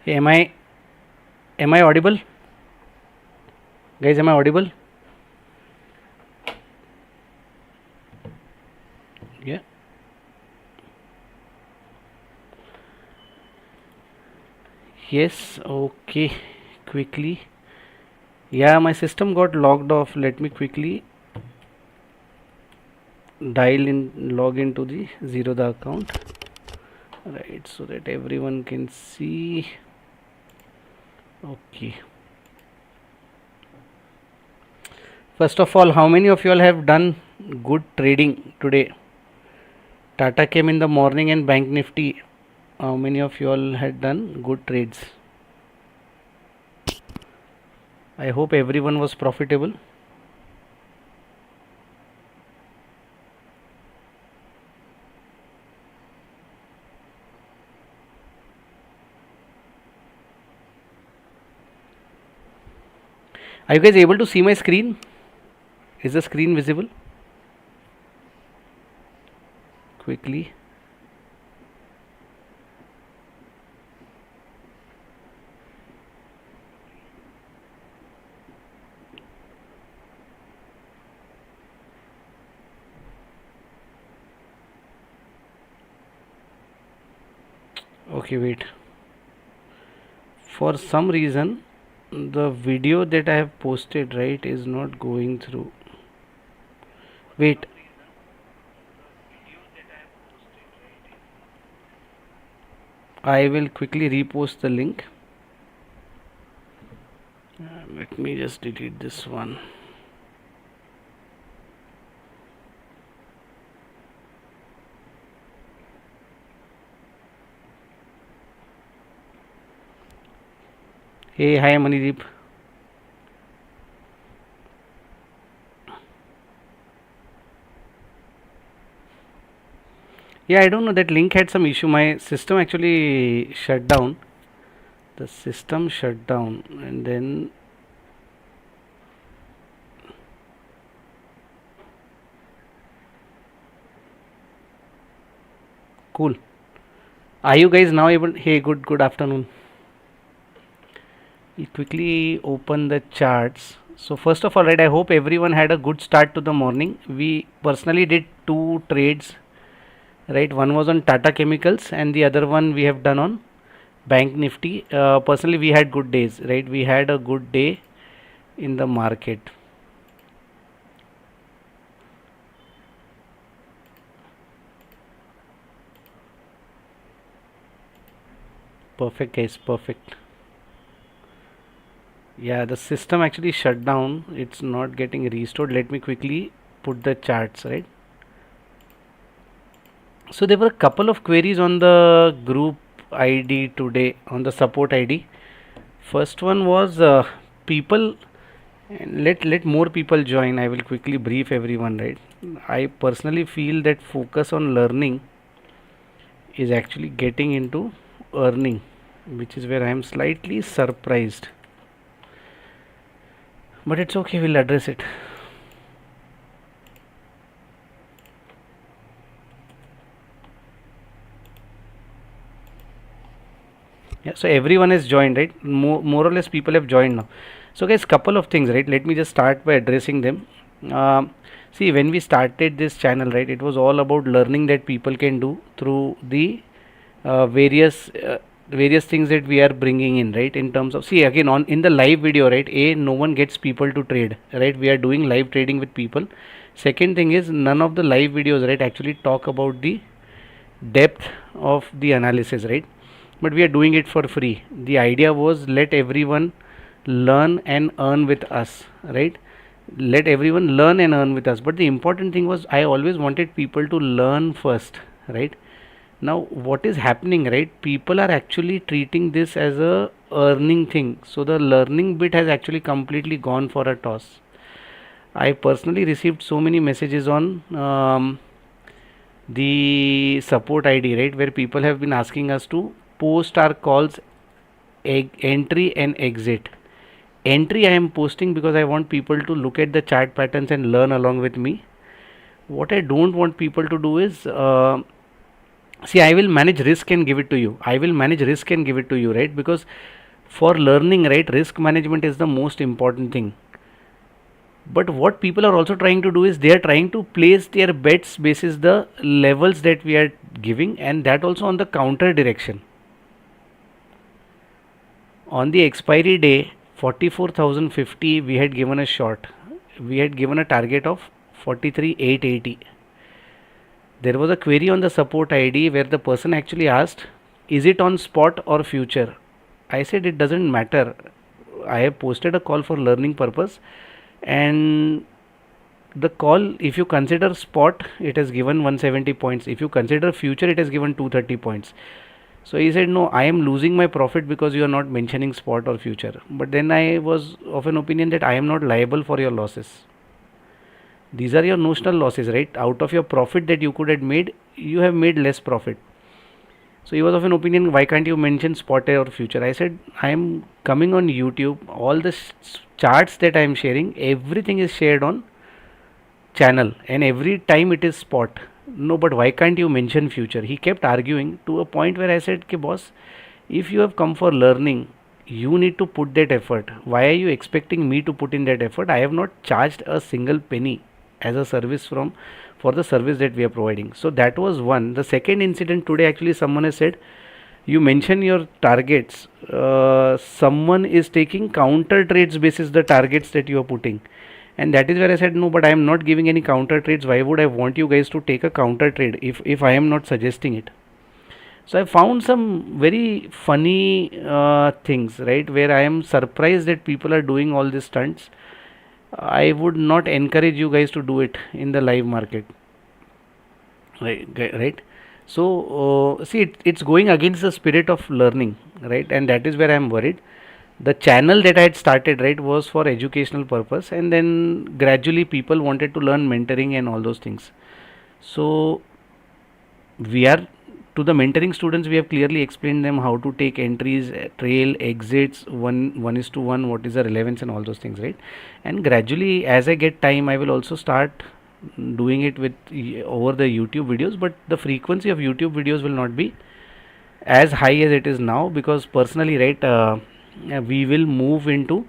Am I audible? Guys, am I audible? Yeah. Yes, okay. Quickly. Yeah, my system got logged off. Let me quickly log into the Zerodha account. Right, so that everyone can see. Okay. First of all, how many of you all have done good trading today? Tata came in the morning and Bank Nifty. How many of you all had done good trades? I hope everyone was profitable. Are you guys able to see my screen? Is the screen visible? Quickly. Okay, wait. For some reason, the video that I have posted, right, is not going through. Wait. I will quickly repost the link. Let me just delete this one. Hey, hi Manideep. Yeah, I don't know, that link had some issue. My system actually shut down. The system shut down and then cool. Are you guys now able? Hey, good afternoon. We'll quickly open the charts. So first of all, right, I hope everyone had a good start to the morning. We personally did two trades, right? One was on Tata Chemicals and the other one we have done on Bank Nifty. Personally, we had good days, right? We had a good day in the market. Perfect, guys, perfect. Yeah, the system actually shut down. It's not getting restored. Let me quickly put the charts, right? So there were a couple of queries on the group ID today, on the support ID. First one was people, and let more people join. I will quickly brief everyone, right? I personally feel that focus on learning is actually getting into earning, which is where I am slightly surprised. But it's okay, we'll address it. Yeah, so everyone has joined, right? More or less people have joined now. So guys, couple of things, right? Let me just start by addressing them. See, when we started this channel, right, it was all about learning that people can do through the various things that we are bringing in, right? In terms of, see, again, on in the live video, right, no one gets people to trade, right? We are doing live trading with people. Second thing is, none of the live videos, right, actually talk about the depth of the analysis, right? But we are doing it for free. The idea was, let everyone learn and earn with us, right? Let everyone learn and earn with us. But the important thing was, I always wanted people to learn first, right? Now what is happening, right, people are actually treating this as a earning thing, so the learning bit has actually completely gone for a toss. I personally received so many messages on the support ID, right, where people have been asking us to post our calls, entry and exit. Entry I am posting because I want people to look at the chart patterns and learn along with me. What I don't want people to do is See, I will manage risk and give it to you. I will manage risk and give it to you, right? Because for learning, right, risk management is the most important thing. But what people are also trying to do is they are trying to place their bets basis the levels that we are giving, and that also on the counter direction. On the expiry day 44,050 we had given a short. We had given a target of 43,880. There was a query on the support ID where the person actually asked, is it on spot or future? I said it doesn't matter. I have posted a call for learning purpose, and the call, if you consider spot, it has given 170 points. If you consider future, it has given 230 points. So he said, no, I am losing my profit because you are not mentioning spot or future. But then I was of an opinion that I am not liable for your losses. These are your notional losses, right? Out of your profit that you could have made, you have made less profit. So he was of an opinion, why can't you mention spot or future? I said, I am coming on YouTube. All the charts that I am sharing, everything is shared on channel, and every time it is spot. No, but why can't you mention future? He kept arguing to a point where I said, okay, boss, if you have come for learning, you need to put that effort. Why are you expecting me to put in that effort? I have not charged a single penny as a service for the service that we are providing. So that was one. The second incident today, actually someone has said, you mention your targets, someone is taking counter trades basis the targets that you are putting. And that is where I said, no, but I am not giving any counter trades. Why would I want you guys to take a counter trade if I am not suggesting it? So I found some very funny things, right, where I am surprised that people are doing all these stunts. I would not encourage you guys to do it in the live market, right? So see, it's going against the spirit of learning, right? And that is where I am worried. The channel that I had started, right, was for educational purpose, and then gradually people wanted to learn mentoring and all those things. So we are, to the mentoring students, we have clearly explained them how to take entries, trail, exits, one is to one, what is the relevance and all those things, right? And gradually, as I get time, I will also start doing it with over the YouTube videos, but the frequency of YouTube videos will not be as high as it is now, because personally, right, we will move into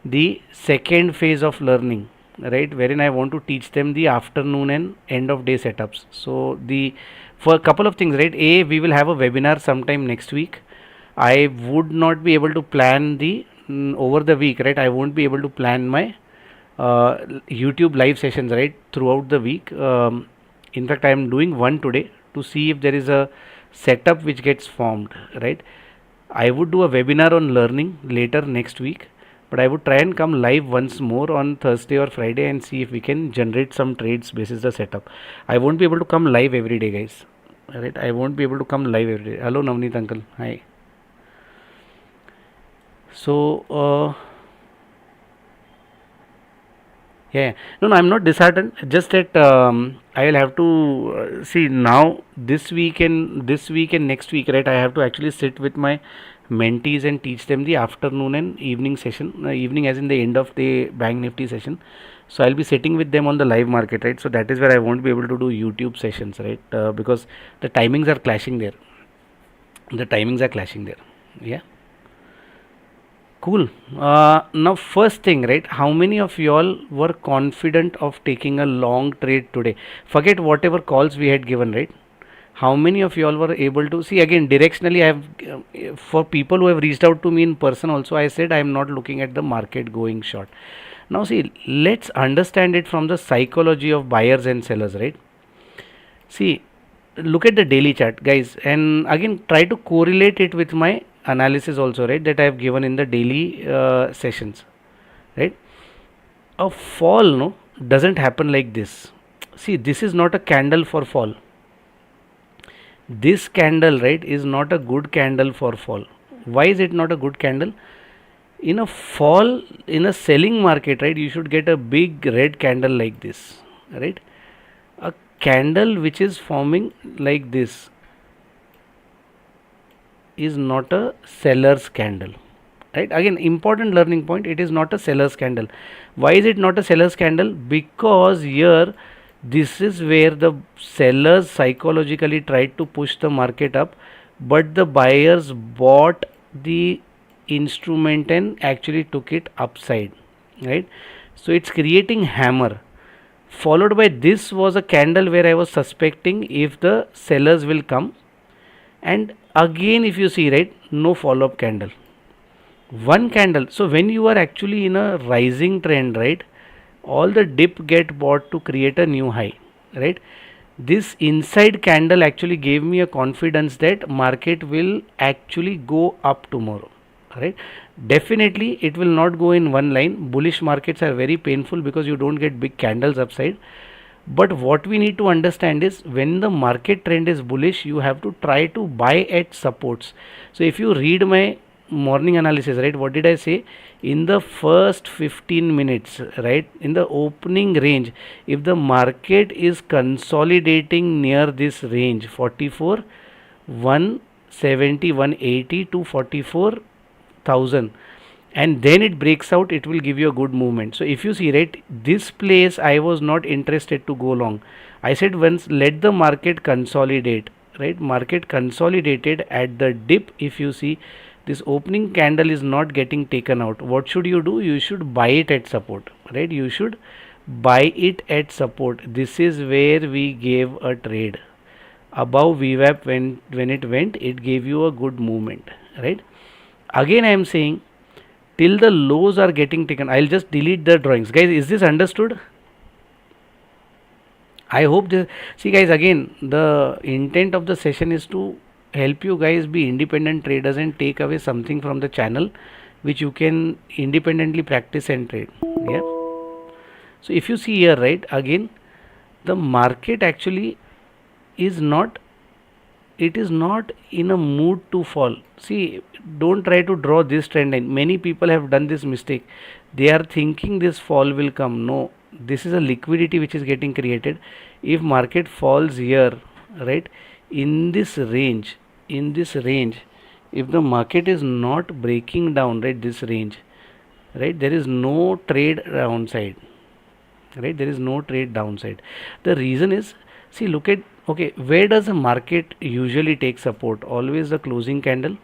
the second phase of learning, right, wherein I want to teach them the afternoon and end of day setups. So the, for a couple of things, right, we will have a webinar sometime next week. I would not be able to plan the over the week, right, I won't be able to plan my YouTube live sessions, right, throughout the week. In fact, I am doing one today to see if there is a setup which gets formed, right. I would do a webinar on learning later next week, but I would try and come live once more on Thursday or Friday and see if we can generate some trades basis the setup. I won't be able to come live every day, guys, right? I won't be able to come live every day. Hello Navneet uncle, hi. So yeah, no, I'm not disheartened, just that I will have to see now this week and next week, right, I have to actually sit with my mentees and teach them the afternoon and evening session, evening as in the end of the bank nifty session. So I'll be sitting with them on the live market, right? So that is where I won't be able to do YouTube sessions, right, because the timings are clashing there, yeah. Cool. Now first thing, right, how many of you all were confident of taking a long trade today? Forget whatever calls we had given, right? How many of you all were able to see? Again, directionally, I have for people who have reached out to me in person also, I said I am not looking at the market going short. Now see, let's understand it from the psychology of buyers and sellers, right? See, look at the daily chart, guys, and again try to correlate it with my analysis also, right, that I have given in the daily sessions, right? A fall, no, doesn't happen like this. See, this is not a candle for fall. This candle, right, is not a good candle for fall. Why is it not a good candle? In a fall, in a selling market, right, you should get a big red candle like this, right? A candle which is forming like this is not a seller's candle, right? Again, important learning point, it is not a seller's candle. Why is it not a seller's candle? Because here This is where the sellers psychologically tried to push the market up, but the buyers bought the instrument and actually took it upside, right? So it's creating hammer. Followed by this was a candle where I was suspecting if the sellers will come, and again if you see, right, no follow up candle, one candle. So when you are actually in a rising trend, right, all the dip get bought to create a new high, right? This inside candle actually gave me a confidence that market will actually go up tomorrow, right? Definitely it will not go in one line. Bullish markets are very painful because you don't get big candles upside. But what we need to understand is when the market trend is bullish, you have to try to buy at supports. So if you read my morning analysis, right, what did I say? In the first 15 minutes, right, in the opening range, if the market is consolidating near this range 44 170 180 to 44,000, and then it breaks out, it will give you a good movement. So if you see, right, this place I was not interested to go long. I said once let the market consolidate, right? Market consolidated at the dip. If you see this opening candle is not getting taken out, what should you do? You should buy it at support, right? You should buy it at support. This is where we gave a trade above VWAP. When it went, it gave you a good movement, right? Again I am saying till the lows are getting taken, I'll just delete the drawings. Guys, is this understood? I hope this. See guys, again the intent of the session is to help you guys be independent traders and take away something from the channel which you can independently practice and trade. Yeah. So if you see here, right, again the market actually is not, it is not in a mood to fall. See, don't try to draw this trend line. Many people have done this mistake. They are thinking this fall will come. No, this is a liquidity which is getting created. If market falls here, right, in this range, if the market is not breaking down, right, this range, right, there is no trade downside, right, there is no trade downside. The reason is, see, look at, okay, where does the market usually take support? Always the closing candle,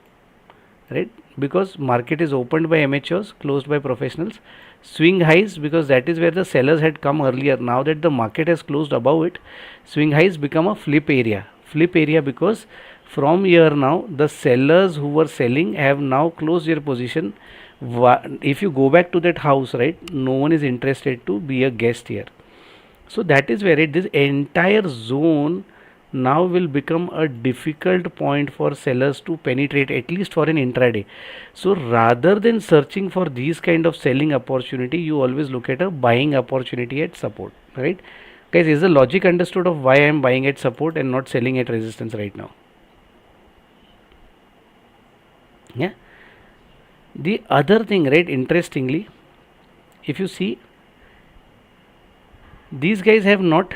right? Because market is opened by amateurs, closed by professionals. Swing highs, because that is where the sellers had come earlier. Now that the market has closed above it, swing highs become a flip area. Flip area because from here now the sellers who were selling have now closed their position. If you go back to that house, right, no one is interested to be a guest here. So that is where this entire zone now will become a difficult point for sellers to penetrate, at least for an intraday. So rather than searching for these kind of selling opportunity, you always look at a buying opportunity at support, right? Guys, is the logic understood of why I am buying at support and not selling at resistance right now? Yeah. The other thing, right, interestingly, if you see, these guys have not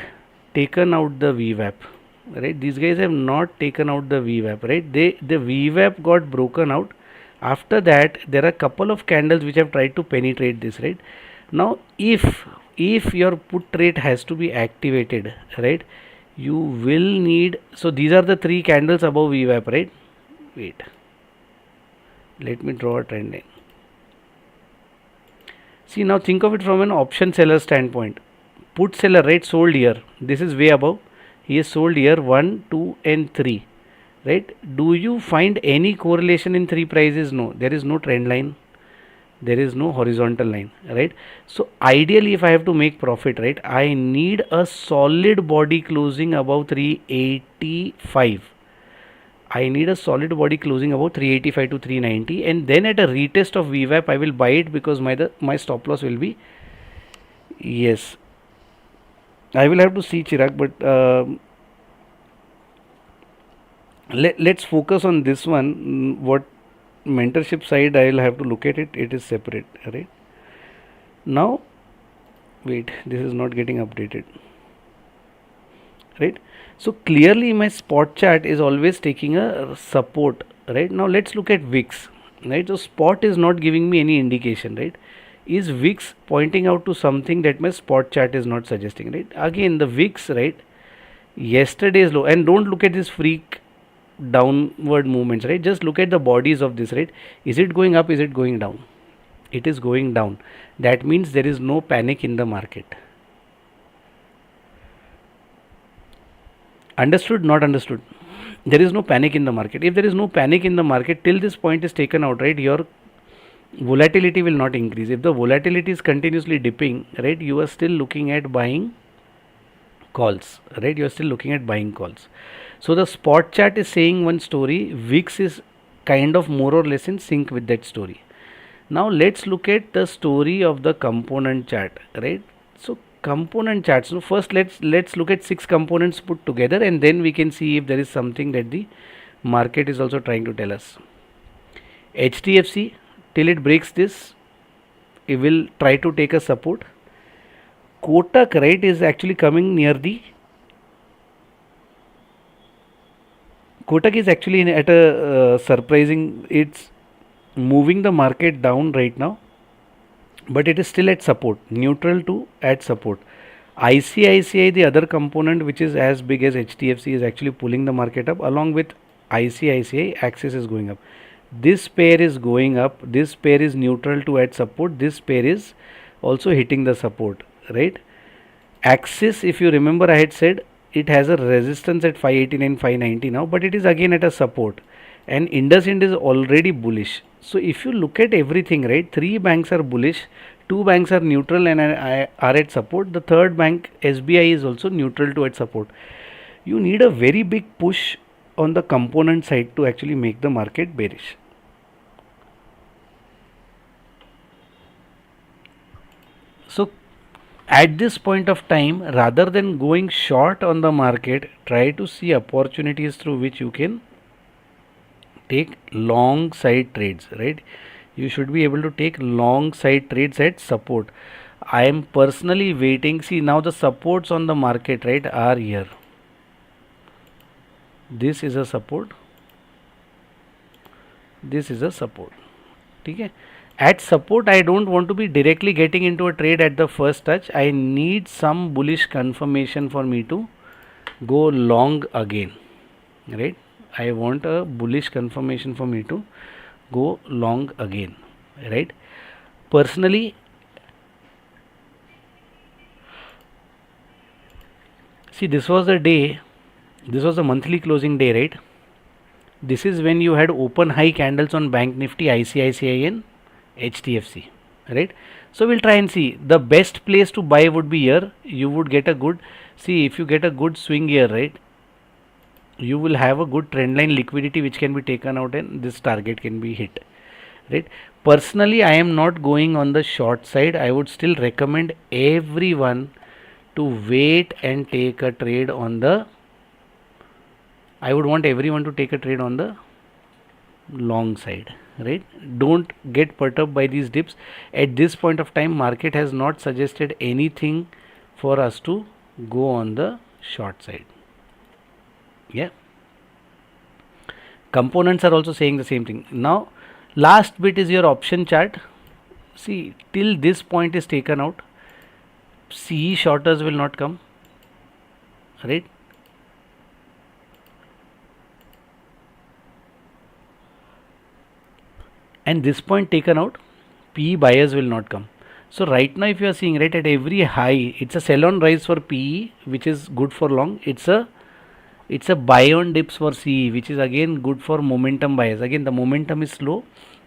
taken out the VWAP, right? These guys have not taken out the VWAP, right? The VWAP got broken out. After that, there are a couple of candles which have tried to penetrate this, right? Now, if your put rate has to be activated, right, you will need, so these are the three candles above VWAP, right? Wait, let me draw a trend line. See, now think of it from an option seller standpoint. Put seller, right, sold here, this is way above, he is sold here 1 2 and 3, right? Do you find any correlation in three prices? No, there is no trend line, there is no horizontal line, right? So ideally if I have to make profit, right, I need a solid body closing above 385. I need a solid body closing above 385 to 390, and then at a retest of VWAP I will buy it because my stop loss will be, yes, I will have to see, Chirag, but let's focus on this one. What mentorship side I will have to look at it, it is separate, right? Now, wait, this is not getting updated, right? So clearly my spot chart is always taking a support, right? Now let's look at VIX, right? So spot is not giving me any indication, right? is VIX pointing out to something that my spot chart is not suggesting, right? Again, the VIX, right, yesterday's low, and don't look at this freak downward movements, right? Just look at the bodies of this, right? Is it going up? Is it going down? It is going down. That means there is no panic in the market. Understood? Not understood? There is no panic in the market. If there is no panic in the market till this point is taken out, right, your volatility will not increase. If the volatility is continuously dipping, right, you are still looking at buying calls, right? You are still looking at buying calls. So the spot chart is saying one story. VIX is kind of more or less in sync with that story. Now let's look at the story of the component chart, right? So component charts. So first let's look at 6 components put together, and then we can see if there is something that the market is also trying to tell us. HDFC, till it breaks this, it will try to take a support. Kotak, right, is actually coming near the Kotak is actually at a surprising, it's moving the market down right now, but it is still at support, neutral to at support. ICICI, the other component which is as big as HDFC, is actually pulling the market up. Along with ICICI, Axis is going up. This pair is going up. This pair is neutral to at support. This pair is also hitting the support, right? Axis, if you remember, I had said it has a resistance at 589, 590 now, but it is again at a support, and IndusInd is already bullish. So if you look at everything, right, 3 banks are bullish, 2 banks are neutral and are at support. The third bank, SBI, is also neutral to at support. You need a very big push on the component side to actually make the market bearish. So at this point of time, rather than going short on the market, try to see opportunities through which you can take long side trades, right? You should be able to take long side trades at support. I am personally waiting. See, now the supports on the market, right, are here. This is a support. This is a support. Okay. At support, I don't want to be directly getting into a trade at the first touch. I need some bullish confirmation for me to go long again, right? I want a bullish confirmation for me to go long again, right? Personally, see, this was the day, this was the monthly closing day, right? This is when you had open high candles on BankNifty, ICICI and HDFC, right? So we'll try and see. The best place to buy would be here. You would get a good, see, if you get a good swing here, right, you will have a good trend line liquidity which can be taken out and this target can be hit, right? Personally, I am not going on the short side. I would still recommend everyone to wait and take a trade on the, I would want everyone to take a trade on the long side, right? Don't get perturbed by these dips. At this point of time, market has not suggested anything for us to go on the short side. Yeah, components are also saying the same thing. Now last bit is your option chart. See, till this point is taken out, CE shorters will not come, right? And this point taken out, PE buyers will not come. So right now, if you are seeing, right, at every high, it's a sell on rise for PE, which is good for long. It's a buy on dips for CE, which is again good for momentum buyers. Again, the momentum is slow,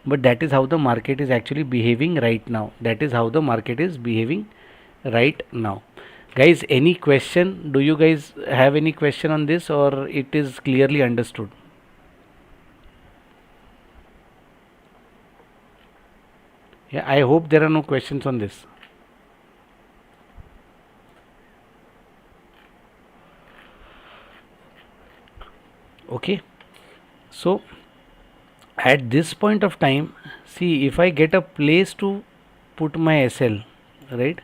but that is how the market is actually behaving right now. That is how the market is behaving right now. Guys, any question? Do you guys have any question on this, or it is clearly understood? Yeah, I hope there are no questions on this. Okay, so at this point of time, see, if I get a place to put my SL, right,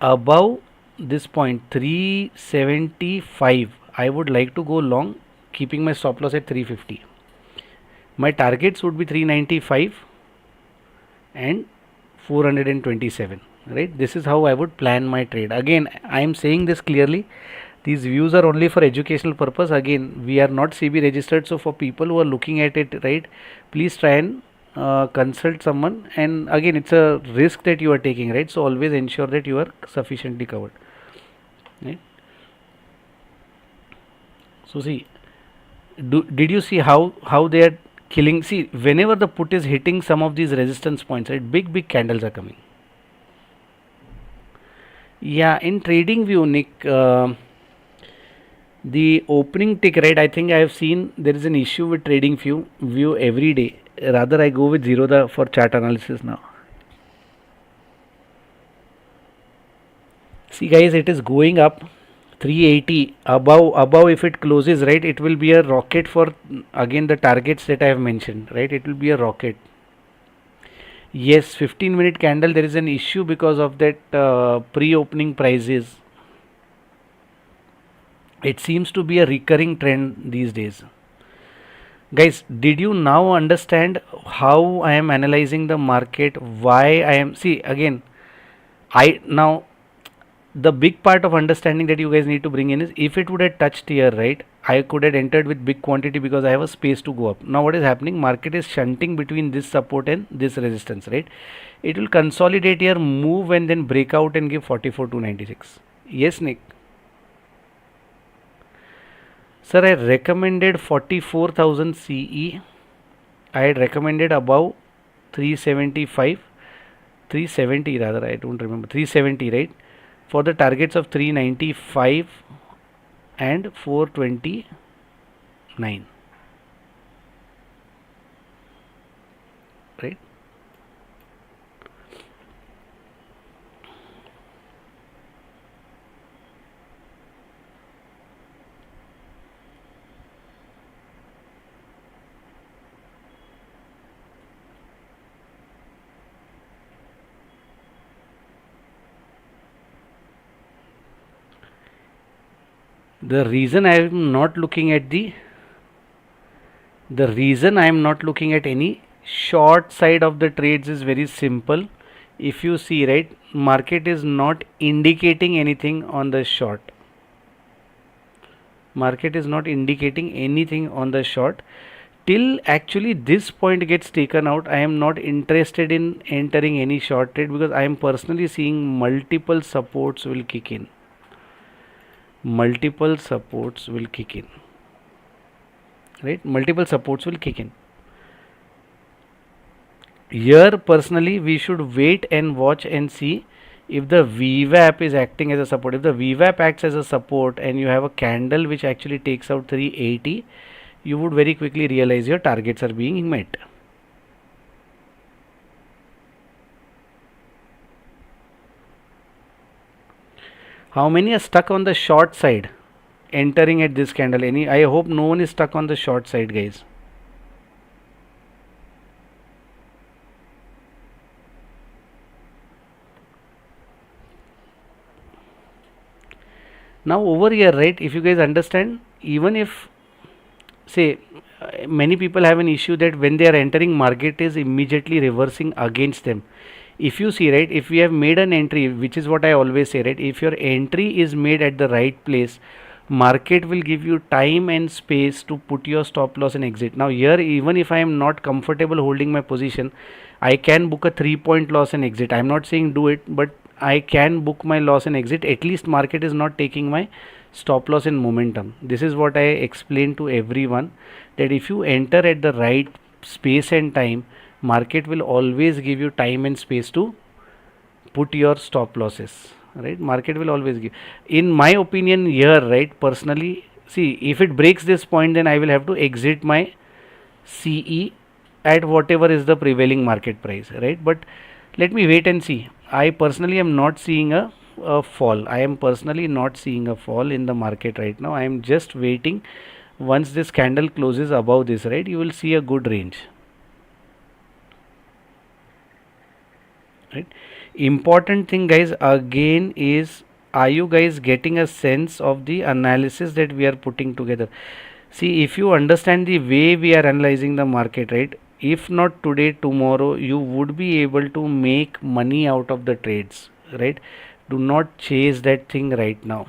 above this point 375, I would like to go long, keeping my stop loss at 350. My targets would be 395 and 427, right? This is how I would plan my trade. Again, I am saying this clearly, these views are only for educational purpose. Again, we are not CB registered, so for people who are looking at it, right, please try and consult someone. And again, it's a risk that you are taking, right? So always ensure that you are sufficiently covered, right? So see, did you see how they are killing? See, whenever the put is hitting some of these resistance points, right, big candles are coming. Yeah, in trading view, Nick, the opening tick, right, I think I have seen there is an issue with trading view every day. Rather, I go with Zerodha for chart analysis now. See guys, it is going up 380 above. If it closes, right, it will be a rocket for again the targets that I have mentioned, right? It will be a rocket. Yes, 15-minute candle, there is an issue because of that pre-opening prices. It seems to be a recurring trend these days. Guys, did you now understand how I am analyzing the market? Why I am, see again, I now, the big part of understanding that you guys need to bring in is, if it would have touched here, right, I could have entered with big quantity because I have a space to go up. Now what is happening, market is shunting between this support and this resistance, right? It will consolidate here, move and then break out and give 44,296. Yes, Nick. Sir, I recommended 44,000 CE. I had recommended above 375, 370 rather, I don't remember, 370, right? For the targets of 395 and 429, right? The reason I am not looking at the reason I am not looking at any short side of the trades is very simple. If you see, right, market is not indicating anything on the short. Market is not indicating anything on the short till actually this point gets taken out. I am not interested in entering any short trade because I am personally seeing multiple supports will kick in. Multiple supports will kick in, right? Multiple supports will kick in. Here personally we should wait and watch and see if the VWAP is acting as a support. If the VWAP acts as a support and you have a candle which actually takes out 380, you would very quickly realize your targets are being met. How many are stuck on the short side entering at this candle? Any? I hope no one is stuck on the short side, guys. Now over here, right, if you guys understand, even if say many people have an issue that when they are entering, market is immediately reversing against them. If you see, right, if we have made an entry, which is what I always say, right, if your entry is made at the right place, market will give you time and space to put your stop loss and exit. Now here, even if I am not comfortable holding my position, I can book a 3-point loss and exit. I am not saying do it, but I can book my loss and exit. At least market is not taking my stop loss and momentum. This is what I explain to everyone, that if you enter at the right space and time, market will always give you time and space to put your stop losses, right? Market will always give, in my opinion here, right, personally, see, if it breaks this point, then I will have to exit my CE at whatever is the prevailing market price, right? But let me wait and see. I personally am not seeing a fall. I am personally not seeing a fall in the market right now. I am just waiting. Once this candle closes above this, right, you will see a good range, right? Important thing, guys, again is, are you guys getting a sense of the analysis that we are putting together? See, if you understand the way we are analyzing the market, right, if not today, tomorrow you would be able to make money out of the trades, right? Do not chase that thing right now.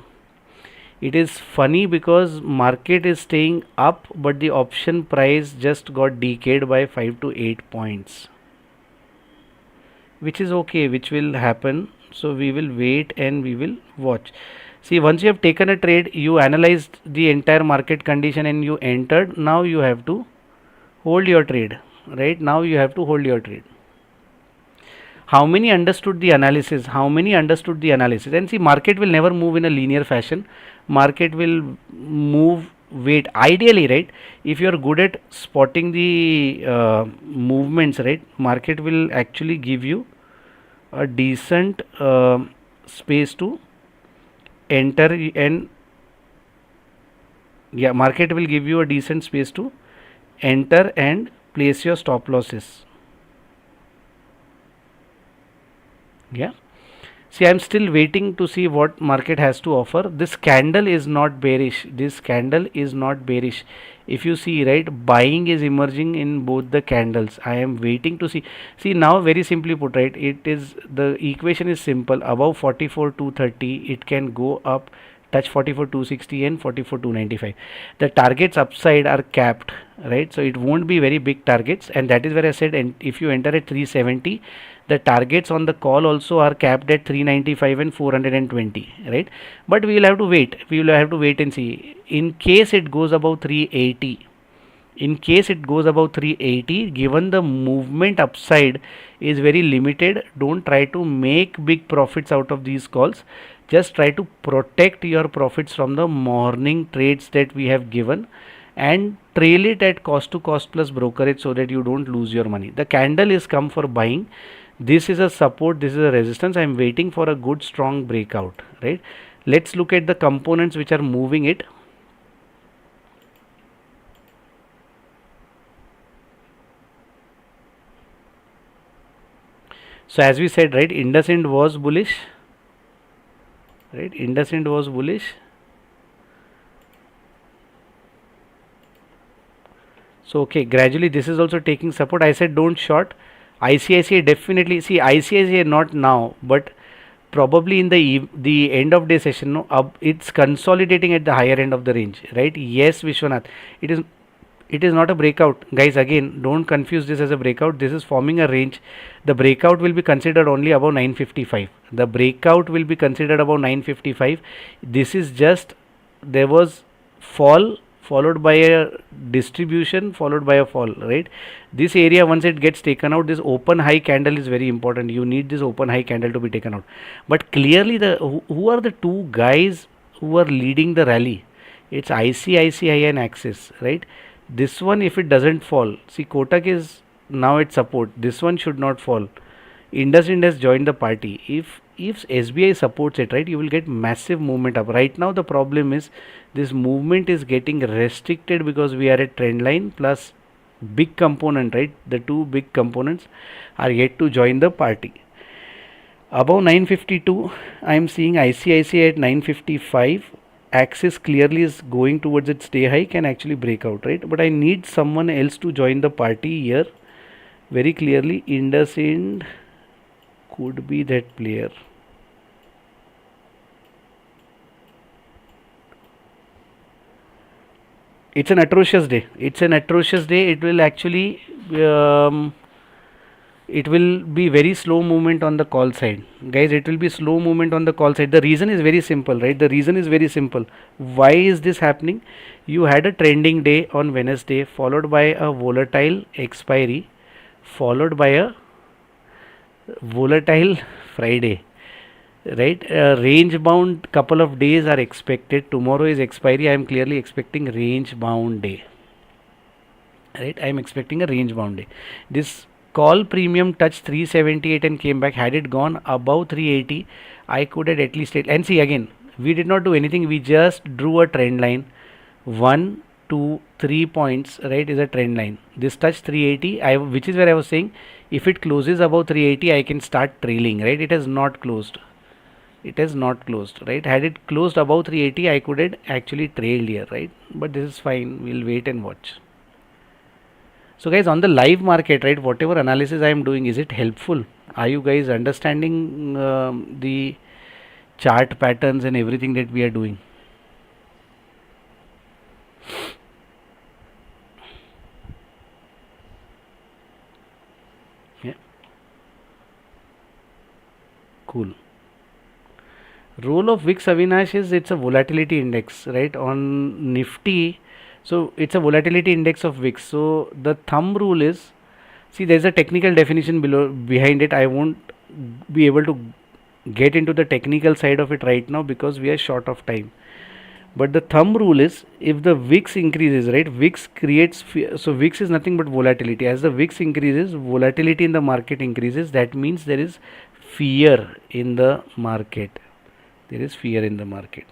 It is funny because market is staying up, but the option price just got decayed by 5 to 8 points, which is okay, which will happen. So we will wait and we will watch. See, once you have taken a trade, you analyzed the entire market condition and you entered. Now you have to hold your trade, right? Now you have to hold your trade. How many understood the analysis? How many understood the analysis? And see, market will never move in a linear fashion. Market will move, wait, ideally, right? If you are good at spotting the movements, right, market will actually give you a decent space to enter, and yeah, market will give you a decent space to enter and place your stop losses. Yeah, see, I'm still waiting to see what market has to offer. This candle is not bearish. This candle is not bearish. If you see, right, buying is emerging in both the candles. I am waiting to see. See, now very simply put, right, it is, the equation is simple. Above 44,230 it can go up, touch 44,260 and 44,295. The targets upside are capped, right? So it won't be very big targets, and that is where I said, and if you enter at 370, the targets on the call also are capped at 395 and 420, right? But we will have to wait. We will have to wait and see. In case it goes above 380, in case it goes above 380, given the movement upside is very limited, don't try to make big profits out of these calls. Just try to protect your profits from the morning trades that we have given, and trail it at cost to cost plus brokerage so that you don't lose your money. The candle is come for buying. This is a support, this is a resistance. I am waiting for a good strong breakout, right? Let's look at the components which are moving it. So as we said, right, IndusInd was bullish, right? IndusInd was bullish. So okay, gradually this is also taking support. I said don't short. ICICI definitely, see, ICICI not now, but probably in the end of day session, no, it's consolidating at the higher end of the range, right? Yes, Vishwanath, it is, it is not a breakout, guys. Again, don't confuse this as a breakout. This is forming a range. The breakout will be considered only above 955. The breakout will be considered above 955. This is just, there was fall followed by a distribution followed by a fall, right? This area, once it gets taken out, this open high candle is very important. You need this open high candle to be taken out. But clearly, the who are the two guys who are leading the rally? It's ICICI and Axis, right? This one, if it doesn't fall, see, Kotak is now at support. This one should not fall. IndusInd has joined the party. If SBI supports it, right, you will get massive movement up. Right now the problem is this movement is getting restricted because we are at trend line plus big component, right? The two big components are yet to join the party. Above 952, I am seeing ICICI at 955. Axis clearly is going towards its day high, can actually break out, right? But I need someone else to join the party here. Very clearly, IndusInd could be that player. It's an atrocious day. It's an atrocious day. It will actually, it will be very slow movement on the call side, guys. It will be slow movement on the call side. The reason is very simple, right? The reason is very simple. Why is this happening? You had a trending day on Wednesday, followed by a volatile expiry, followed by a volatile Friday, right? Range bound couple of days are expected. Tomorrow is expiry. I am clearly expecting range bound day, right? I am expecting a range bound day. This call premium touched 378 and came back. Had it gone above 380, I could have at least, and see, again, we did not do anything. We just drew a trend line. 1 2 3 points, right, is a trend line. This touched 380, which is where I was saying, if it closes above 380, I can start trailing, right? It has not closed. It has not closed, right? Had it closed above 380, I could have actually trailed here, right? But this is fine. We'll wait and watch. So guys, on the live market, right, whatever analysis I am doing, is it helpful? Are you guys understanding the chart patterns and everything that we are doing? Yeah, cool. Role of VIX, Avinash, is it's a volatility index, right? On Nifty, so it's a volatility index of VIX. So the thumb rule is, see, there's a technical definition below behind it. I won't be able to get into the technical side of it right now because we are short of time. But the thumb rule is, if the VIX increases, right, VIX creates fear. So VIX is nothing but volatility. As the VIX increases, volatility in the market increases. That means there is fear in the market. There is fear in the market.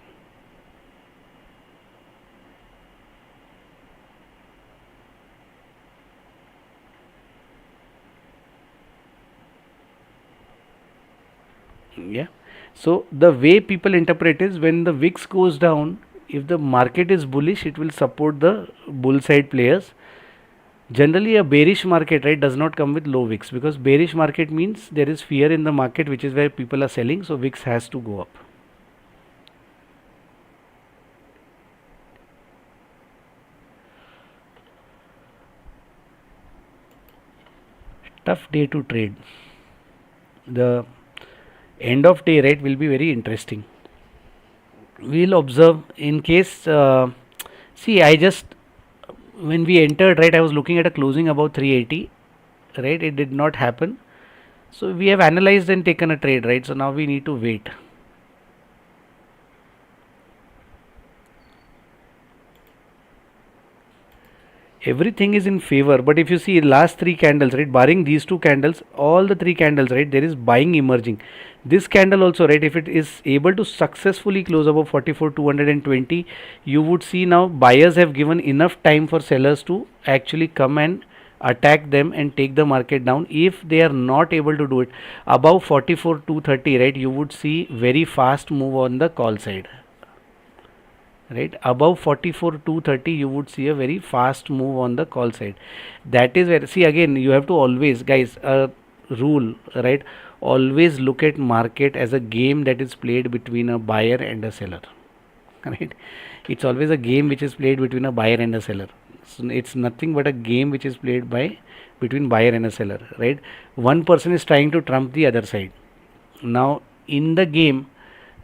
Yeah. So the way people interpret is, when the VIX goes down, if the market is bullish, it will support the bull side players. Generally, a bearish market, right, does not come with low VIX, because bearish market means there is fear in the market, which is where people are selling. So VIX has to go up. Tough day to trade. The end of day, right, will be very interesting. We'll observe in case. See, I just, when we entered, right, I was looking at a closing about 380, right. It did not happen. So we have analyzed and taken a trade, right. So now we need to wait. Everything is in favor, but if you see last three candles, right, barring these two candles, all the three candles, right, there is buying emerging. This candle also, right, if it is able to successfully close above 44,220, you would see now buyers have given enough time for sellers to actually come and attack them and take the market down. If they are not able to do it above 44,230, right, you would see very fast move on the call side. Right, above 44,230 you would see a very fast move on the call side. That is where, see, again, you have to always, guys, a rule, right, always look at market as a game that is played between a buyer and a seller. Right, it's always a game which is played between a buyer and a seller. So it's nothing but a game which is played by between buyer and a seller, right. One person is trying to trump the other side. Now in the game,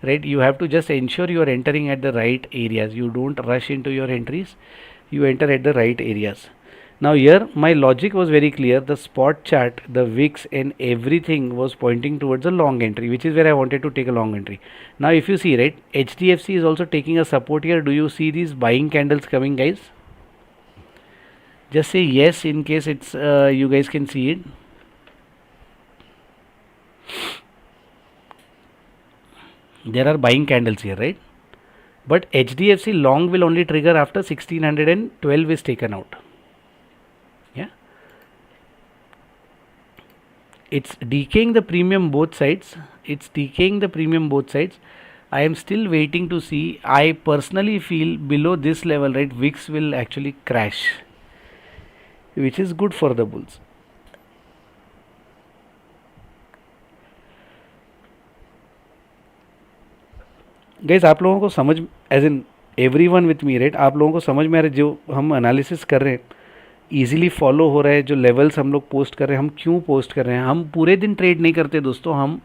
right, you have to just ensure you are entering at the right areas. You don't rush into your entries, you enter at the right areas. Now here my logic was very clear. The spot chart, the VIX and everything was pointing towards a long entry, which is where I wanted to take a long entry. Now if you see, right, HDFC is also taking a support here. Do you see these buying candles coming, guys? Just say yes in case it's you guys can see it. There are buying candles here, right? But HDFC long will only trigger after 1612 is taken out. Yeah, it's decaying the premium both sides. It's decaying the premium both sides. I am still waiting to see. I personally feel below this level, right, VIX will actually crash, which is good for the bulls. Guys, आप लोगों को समझ, as in everyone with me, right, आप लोगों को समझ में आ रहा है जो हम एनालिसिस कर रहे हैं, ईजिली फॉलो हो रहा है, जो लेवल्स हम लोग पोस्ट कर रहे हैं, हम क्यों पोस्ट कर रहे हैं? हम पूरे दिन ट्रेड नहीं करते दोस्तों, हम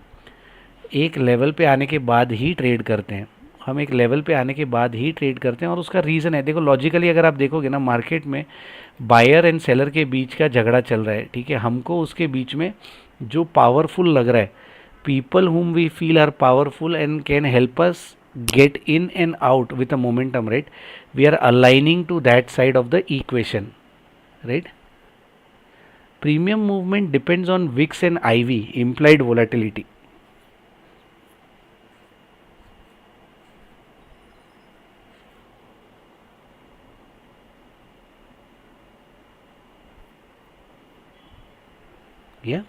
एक लेवल पे आने के बाद ही ट्रेड करते हैं। हम एक लेवल पे आने के बाद ही ट्रेड करते हैं और उसका रीज़न है, देखो लॉजिकली अगर आप देखोगे ना, मार्केट में बायर एंड सेलर के बीच का झगड़ा चल रहा है, ठीक है। हमको उसके बीच में जो पावरफुल लग रहा है, people whom we feel are powerful and can help us get in and out with a momentum, right, we are aligning to that side of the equation, right. Premium movement depends on VIX and IV, implied volatility. Yeah,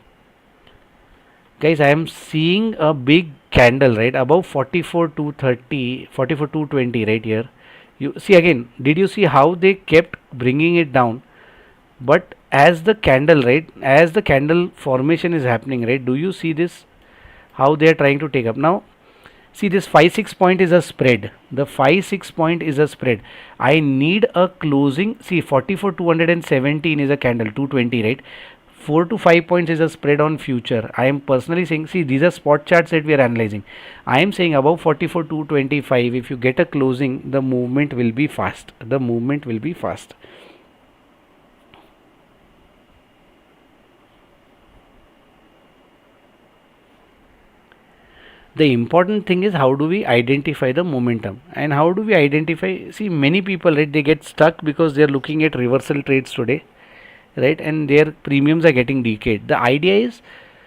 guys, I am seeing a big candle, right, above 44,230, 44,220, right here. You see, again, did you see how they kept bringing it down? But as the candle, right, as the candle formation is happening, right, do you see this, how they are trying to take up now? See, this 5-6 point is a spread. The 5-6 point is a spread. I need a closing. See, 44 217 is a candle, 220, right? 4 to 5 points is a spread on future. I am personally saying, see, these are spot charts that we are analyzing. I am saying above 44 225, if you get a closing, the movement will be fast. The movement will be fast. The important thing is how do we identify the momentum, and how do we identify? See, many people, right, they get stuck because they are looking at reversal trades today, right, and their premiums are getting decayed. The idea is,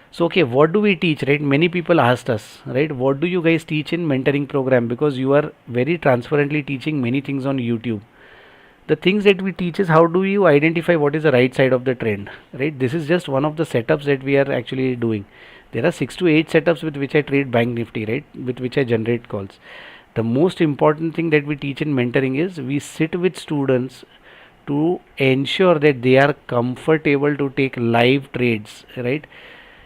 so okay, what do we teach, right? Many people asked us, right, what do you guys teach in mentoring program, because you are very transparently teaching many things on YouTube. The things that we teach is how do you identify what is the right side of the trend, right? This is just one of the setups that we are actually doing. There are 6 to 8 setups with which I trade BankNifty, right, with which I generate calls. The most important thing that we teach in mentoring is we sit with students to ensure that they are comfortable to take live trades, right?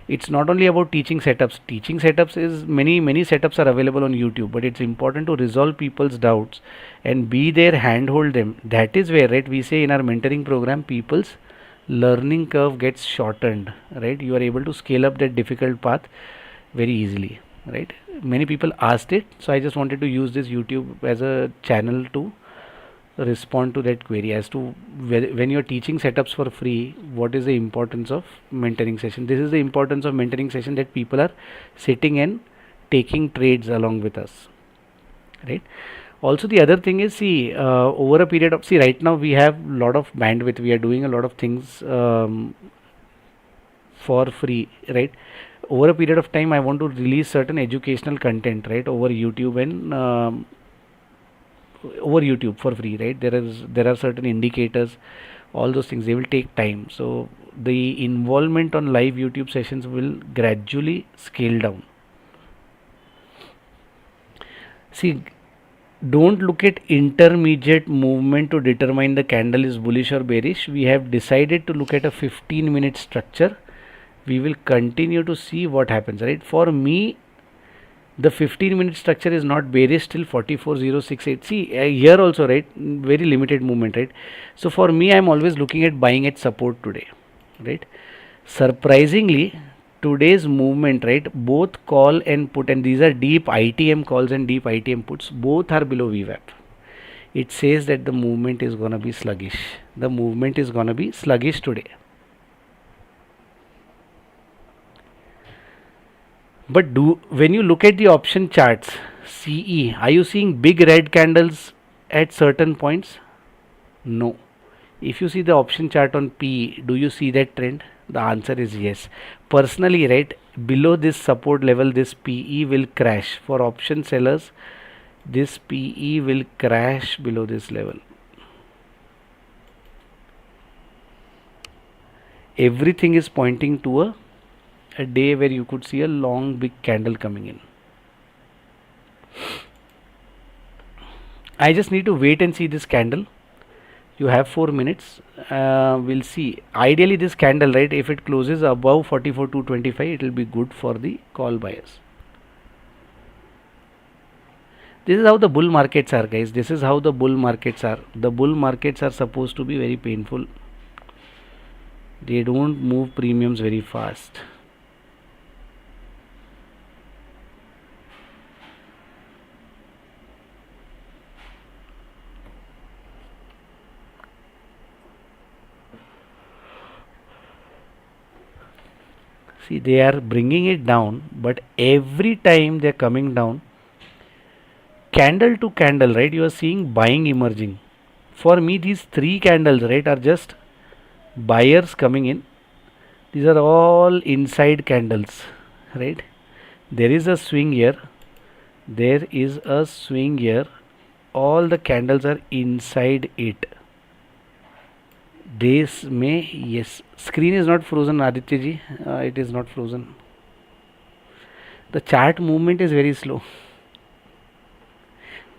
It's not only about teaching setups. Teaching setups is many setups are available on YouTube, but it's important to resolve people's doubts and be there, handhold them. That is where, right, we say in our mentoring program, people's learning curve gets shortened, right? You are able to scale up that difficult path very easily, right? Many people asked it, so I just wanted to use this YouTube as a channel to respond to that query as to when you're teaching setups for free, what is the importance of mentoring session. This is the importance of mentoring session, that people are sitting and taking trades along with us, right? Also, the other thing is, see, over a period of, see, right now we have a lot of bandwidth, we are doing a lot of things for free, right? Over a period of time I want to release certain educational content, right, over YouTube and over YouTube for free, right? There are certain indicators, all those things, they will take time. So the involvement on live YouTube sessions will gradually scale down. See, don't look at intermediate movement to determine the candle is bullish or bearish. We have decided to look at a 15-minute structure. We will continue to see what happens, right? For me, the 15-minute structure is not bearish till 44,068. See, here also, right, very limited movement, right? So for me, I'm always looking at buying at support today, right? Surprisingly, today's movement, right, both call and put, and these are deep ITM calls and deep ITM puts, both are below VWAP. It says that the movement is gonna be sluggish. The movement is gonna be sluggish today. But when you look at the option charts, CE, are you seeing big red candles at certain points? No. If you see the option chart on PE, do you see that trend? The answer is yes. Personally, right, below this support level, this PE will crash. For option sellers, this PE will crash below this level. Everything is pointing to a day where you could see a long big candle coming in. I just need to wait and see this candle. You have 4 minutes. We'll see. Ideally this candle, right, if it closes above 44,225, it will be good for the call buyers. This is how the bull markets are, guys. This is how the bull markets are. The bull markets are supposed to be very painful. They don't move premiums very fast. See, they are bringing it down, but every time they are coming down, candle to candle, right, you are seeing buying emerging. For me, these 3 candles, right, are just buyers coming in. These are all inside candles, right? There is a swing here. There is a swing here. All the candles are inside it. This may, yes, screen is not frozen, Aditya ji, it is not frozen. The chart movement is very slow.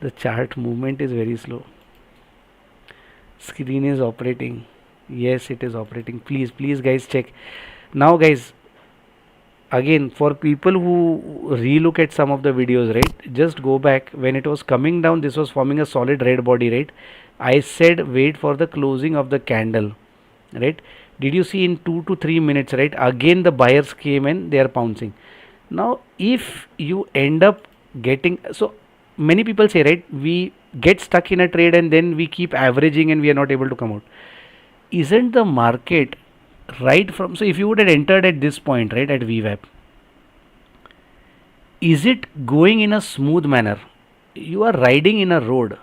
The chart movement is very slow. Screen is operating. Yes, it is operating. Please guys check. Now guys, again for people who relook at some of the videos, right, just go back. When it was coming down, this was forming a solid red body, right? I said wait for the closing of the candle, right? Did you see in 2 to 3 minutes, right, again the buyers came and they are pouncing. Now if you end up getting, so many people say, right, we get stuck in a trade and then we keep averaging and we are not able to come out. Isn't the market right from, so if you would have entered at this point, right, at VWAP, is it going in a smooth manner? You are riding in a road.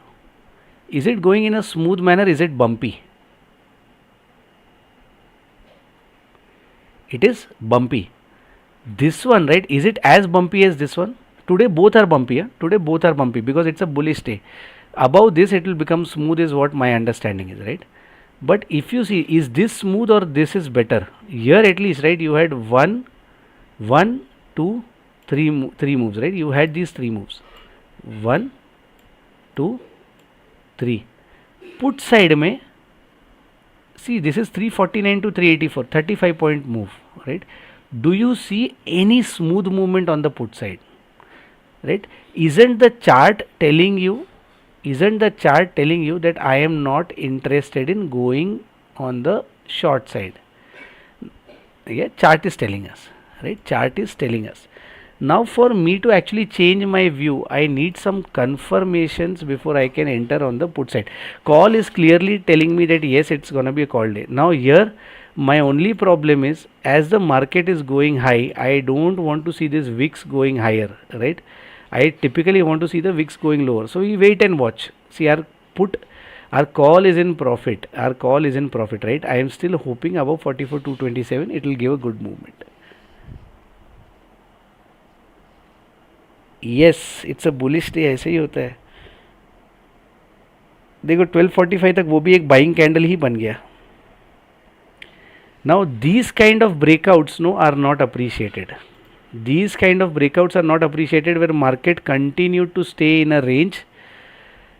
Is it going in a smooth manner? Is it bumpy? It is bumpy. This one, right, is it as bumpy as this one? Today both are bumpy. Today both are bumpy because it's a bullish day. Above this it will become smooth is what my understanding is, right? But if you see, is this smooth or this is better? Here at least, right, you had one, two, three moves, right? You had these three moves. 1, 2, 3. Put side mein, see this is 349 to 384, 35 point move, right? Do you see any smooth movement on the put side, right? Isn't the chart telling you that I am not interested in going on the short side? Yeah, chart is telling us, right? Chart is telling us. Now for me to actually change my view, I need some confirmations before I can enter on the put side. Call is clearly telling me that yes, it's gonna be a call day. Now here my only problem is, as the market is going high, I don't want to see this VIX going higher, right? I typically want to see the VIX going lower. So we wait and watch. See, our call is in profit. Right? I am still hoping above 44,227 it will give a good movement. Yes, it's a bullish day. ऐसे ही होता है. देखो 1245 तक वो भी एक buying candle ही बन गया. Now these kind of breakouts are not appreciated. These kind of breakouts are not appreciated where market continued to stay in a range.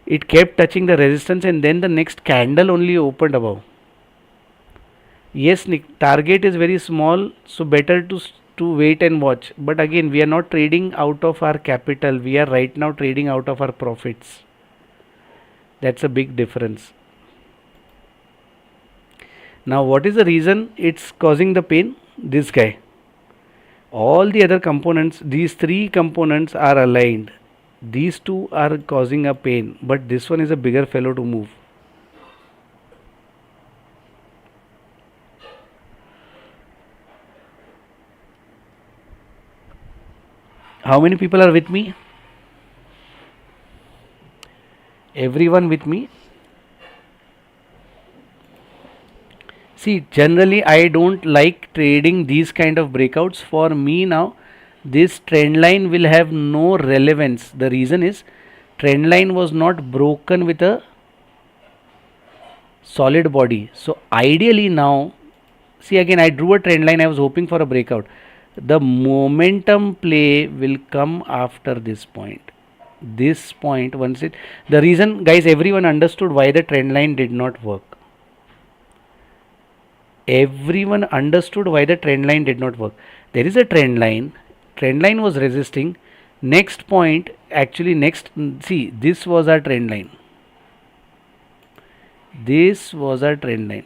It kept touching the resistance and then the next candle only opened above. Yes, Nick, target is very small, so better to wait and watch. But again, we are not trading out of our capital. We are right now trading out of our profits. That's a big difference. Now what is the reason it's causing the pain? This guy. All the other components, these three components are aligned. These two are causing a pain, but this one is a bigger fellow to move. How many people are with me? Everyone with me? See, generally I don't like trading these kind of breakouts. For me now, this trend line will have no relevance. The reason is, trend line was not broken with a solid body. So ideally now, see again I drew a trend line, I was hoping for a breakout. The momentum play will come after this point. This point, once it, the reason guys, everyone understood why the trend line did not work. Everyone understood why the trend line did not work. There is a trend line was resisting. Next point, actually next, see, this was our trend line. This was our trend line.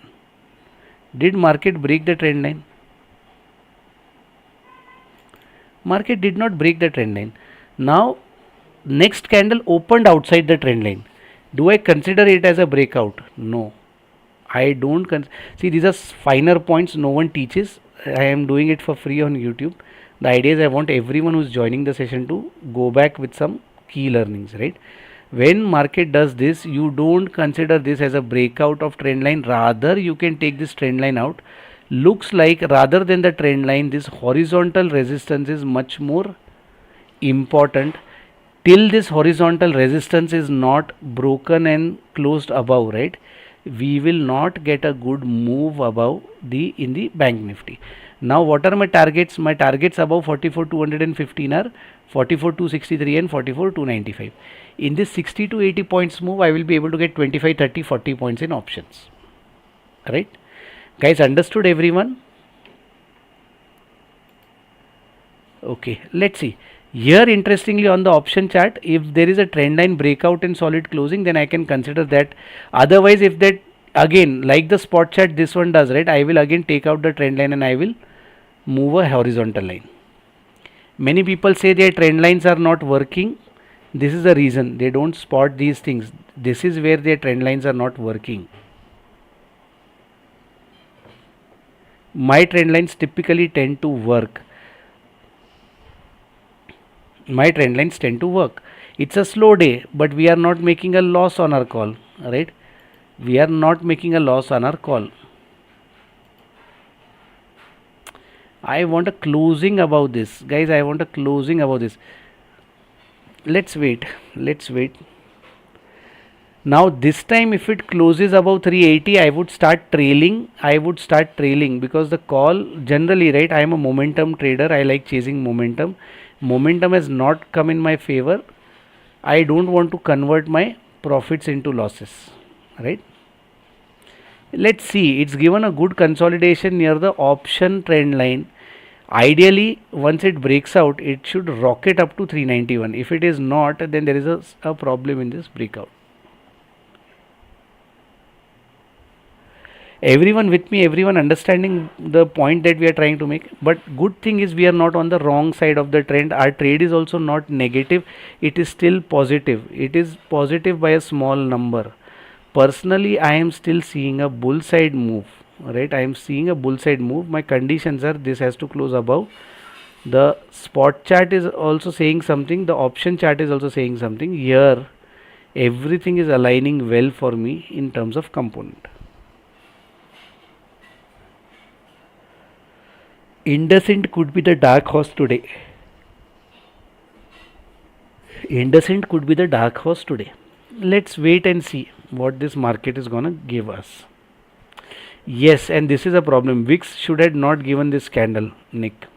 Did market break the trend line? Market did not break the trend line. Now next candle opened outside the trend line. Do I consider it as a breakout? No, I don't see, these are finer points no one teaches. I am doing it for free on YouTube. The idea is I want everyone who is joining the session to go back with some key learnings, right? When market does this, you don't consider this as a breakout of trend line. Rather, you can take this trend line out. Looks like rather than the trend line, this horizontal resistance is much more important. Till this horizontal resistance is not broken and closed above, right, we will not get a good move above in the bank nifty. Now what are my targets? My targets above 44,215 are 44,263 and 44,295. In this 60 to 80 points move, I will be able to get 25, 30, 40 points in options, right? Guys, understood everyone? Okay, let's see. Here, interestingly, on the option chart, if there is a trend line breakout and solid closing, then I can consider that. Otherwise, if that again, like the spot chart, this one does, right? I will again take out the trend line and I will move a horizontal line. Many people say their trend lines are not working. This is the reason they don't spot these things. This is where their trend lines are not working. My trend lines typically tend to work. My trend lines tend to work. It's a slow day, but we are not making a loss on our call, right? We are not making a loss on our call. I want a closing above this, guys. I want a closing above this. Let's wait. Let's wait. Now this time, if it closes above 380, I would start trailing. I would start trailing because the call generally, right? I am a momentum trader. I like chasing momentum. Momentum has not come in my favor. I don't want to convert my profits into losses, right? Let's see. It's given a good consolidation near the option trend line. Ideally, once it breaks out, it should rocket up to 391. If it is not, then there is a problem in this breakout. Everyone with me, everyone understanding the point that we are trying to make. But good thing is we are not on the wrong side of the trend. Our trade is also not negative. It is still positive. It is positive by a small number. Personally, I am still seeing a bull side move, right? I am seeing a bull side move. My conditions are this has to close above. The spot chart is also saying something. The option chart is also saying something. Here, everything is aligning well for me in terms of component. IndusInd could be the dark horse today. IndusInd could be the dark horse today. Let's wait and see what this market is gonna give us. Yes, and this is a problem. VIX should have not given this candle, Nick.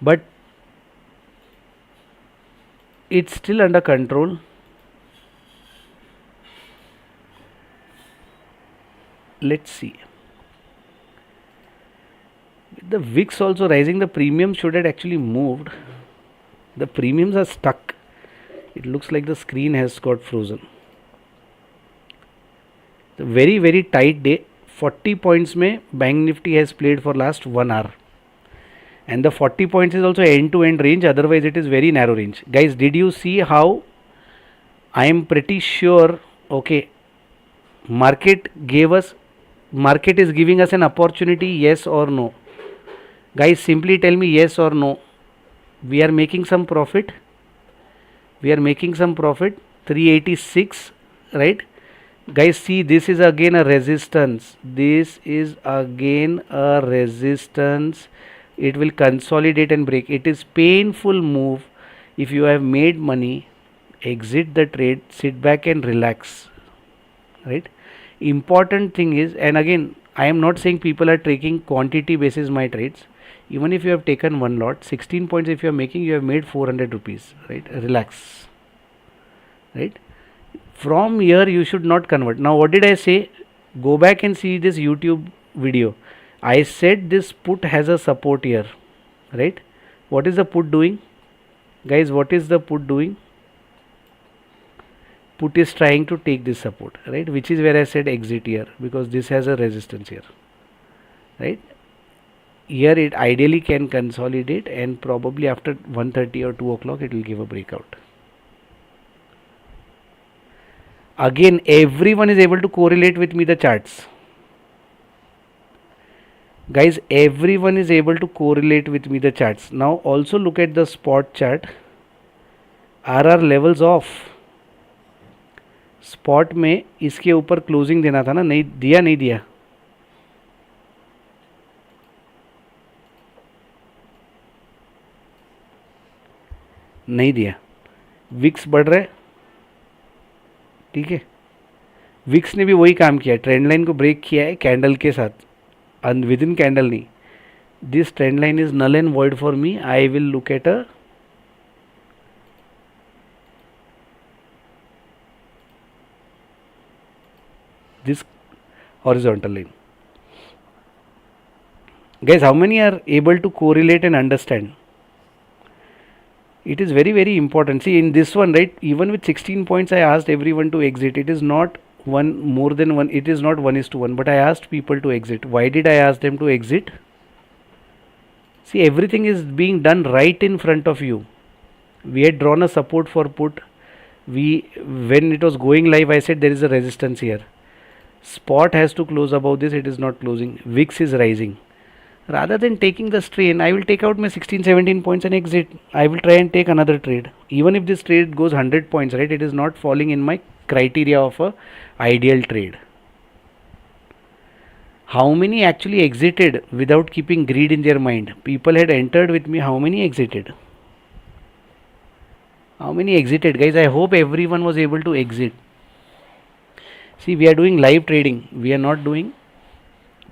But it's still under control. Let's see. The VIX also rising, the premium should have actually moved. The premiums are stuck. It looks like the screen has got frozen. The very tight day. 40 points mein BankNifty has played for last 1 hour. And the 40 points is also end to end range, otherwise it is very narrow range. Guys, did you see how I am pretty sure, okay, market is giving us an opportunity, yes or no? Guys, simply tell me yes or no. We are making some profit. We are making some profit. 386, right? Guys, see, this is again a resistance. This is again a resistance. It will consolidate and break. It is painful move. If you have made money, exit the trade, sit back and relax, right? Important thing is, and again, I am not saying people are taking quantity basis my trades. Even if you have taken one lot, 16 points if you are making, you have made 400 rupees, right? Relax, right? From here you should not convert. Now what did I say? Go back and see this YouTube video. I said this put has a support here, right? What is the put doing? Guys, what is the put doing? Put is trying to take this support, right? Which is where I said exit here, because this has a resistance here, right? Here it ideally can consolidate, and probably after 1:30 or 2 o'clock it will give a breakout. Again, everyone is able to correlate with me the charts. Guys, everyone is able to correlate with me the charts. Now also look at the spot chart. Are our levels off? Spot में इसके ऊपर closing देना था ना, नहीं दिया, नहीं दिया. नहीं दिया. विक्स बढ़ रहा है, ठीक है. विक्स ने भी वही काम किया, ट्रेंड लाइन को ब्रेक किया है कैंडल के साथ, विद इन कैंडल नहीं. This trend line is null and void for me. I will look at a this horizontal line. Guys, how many are able to correlate and understand? It is very, very important. See, in this one, right, even with 16 points, I asked everyone to exit. It is not one more than one, it is not 1:1, but I asked people to exit. Why did I ask them to exit? See, everything is being done right in front of you. We had drawn a support for put. When it was going live, I said there is a resistance here. Spot has to close above this, it is not closing. VIX is rising. Rather than taking the strain, I will take out my 16 17 points and exit. I will try and take another trade. Even if this trade goes 100 points, right, it is not falling in my criteria of a ideal trade. How many actually exited without keeping greed in their mind? People had entered with me. How many exited? How many exited, guys? I hope everyone was able to exit. See, we are doing live trading. We are not doing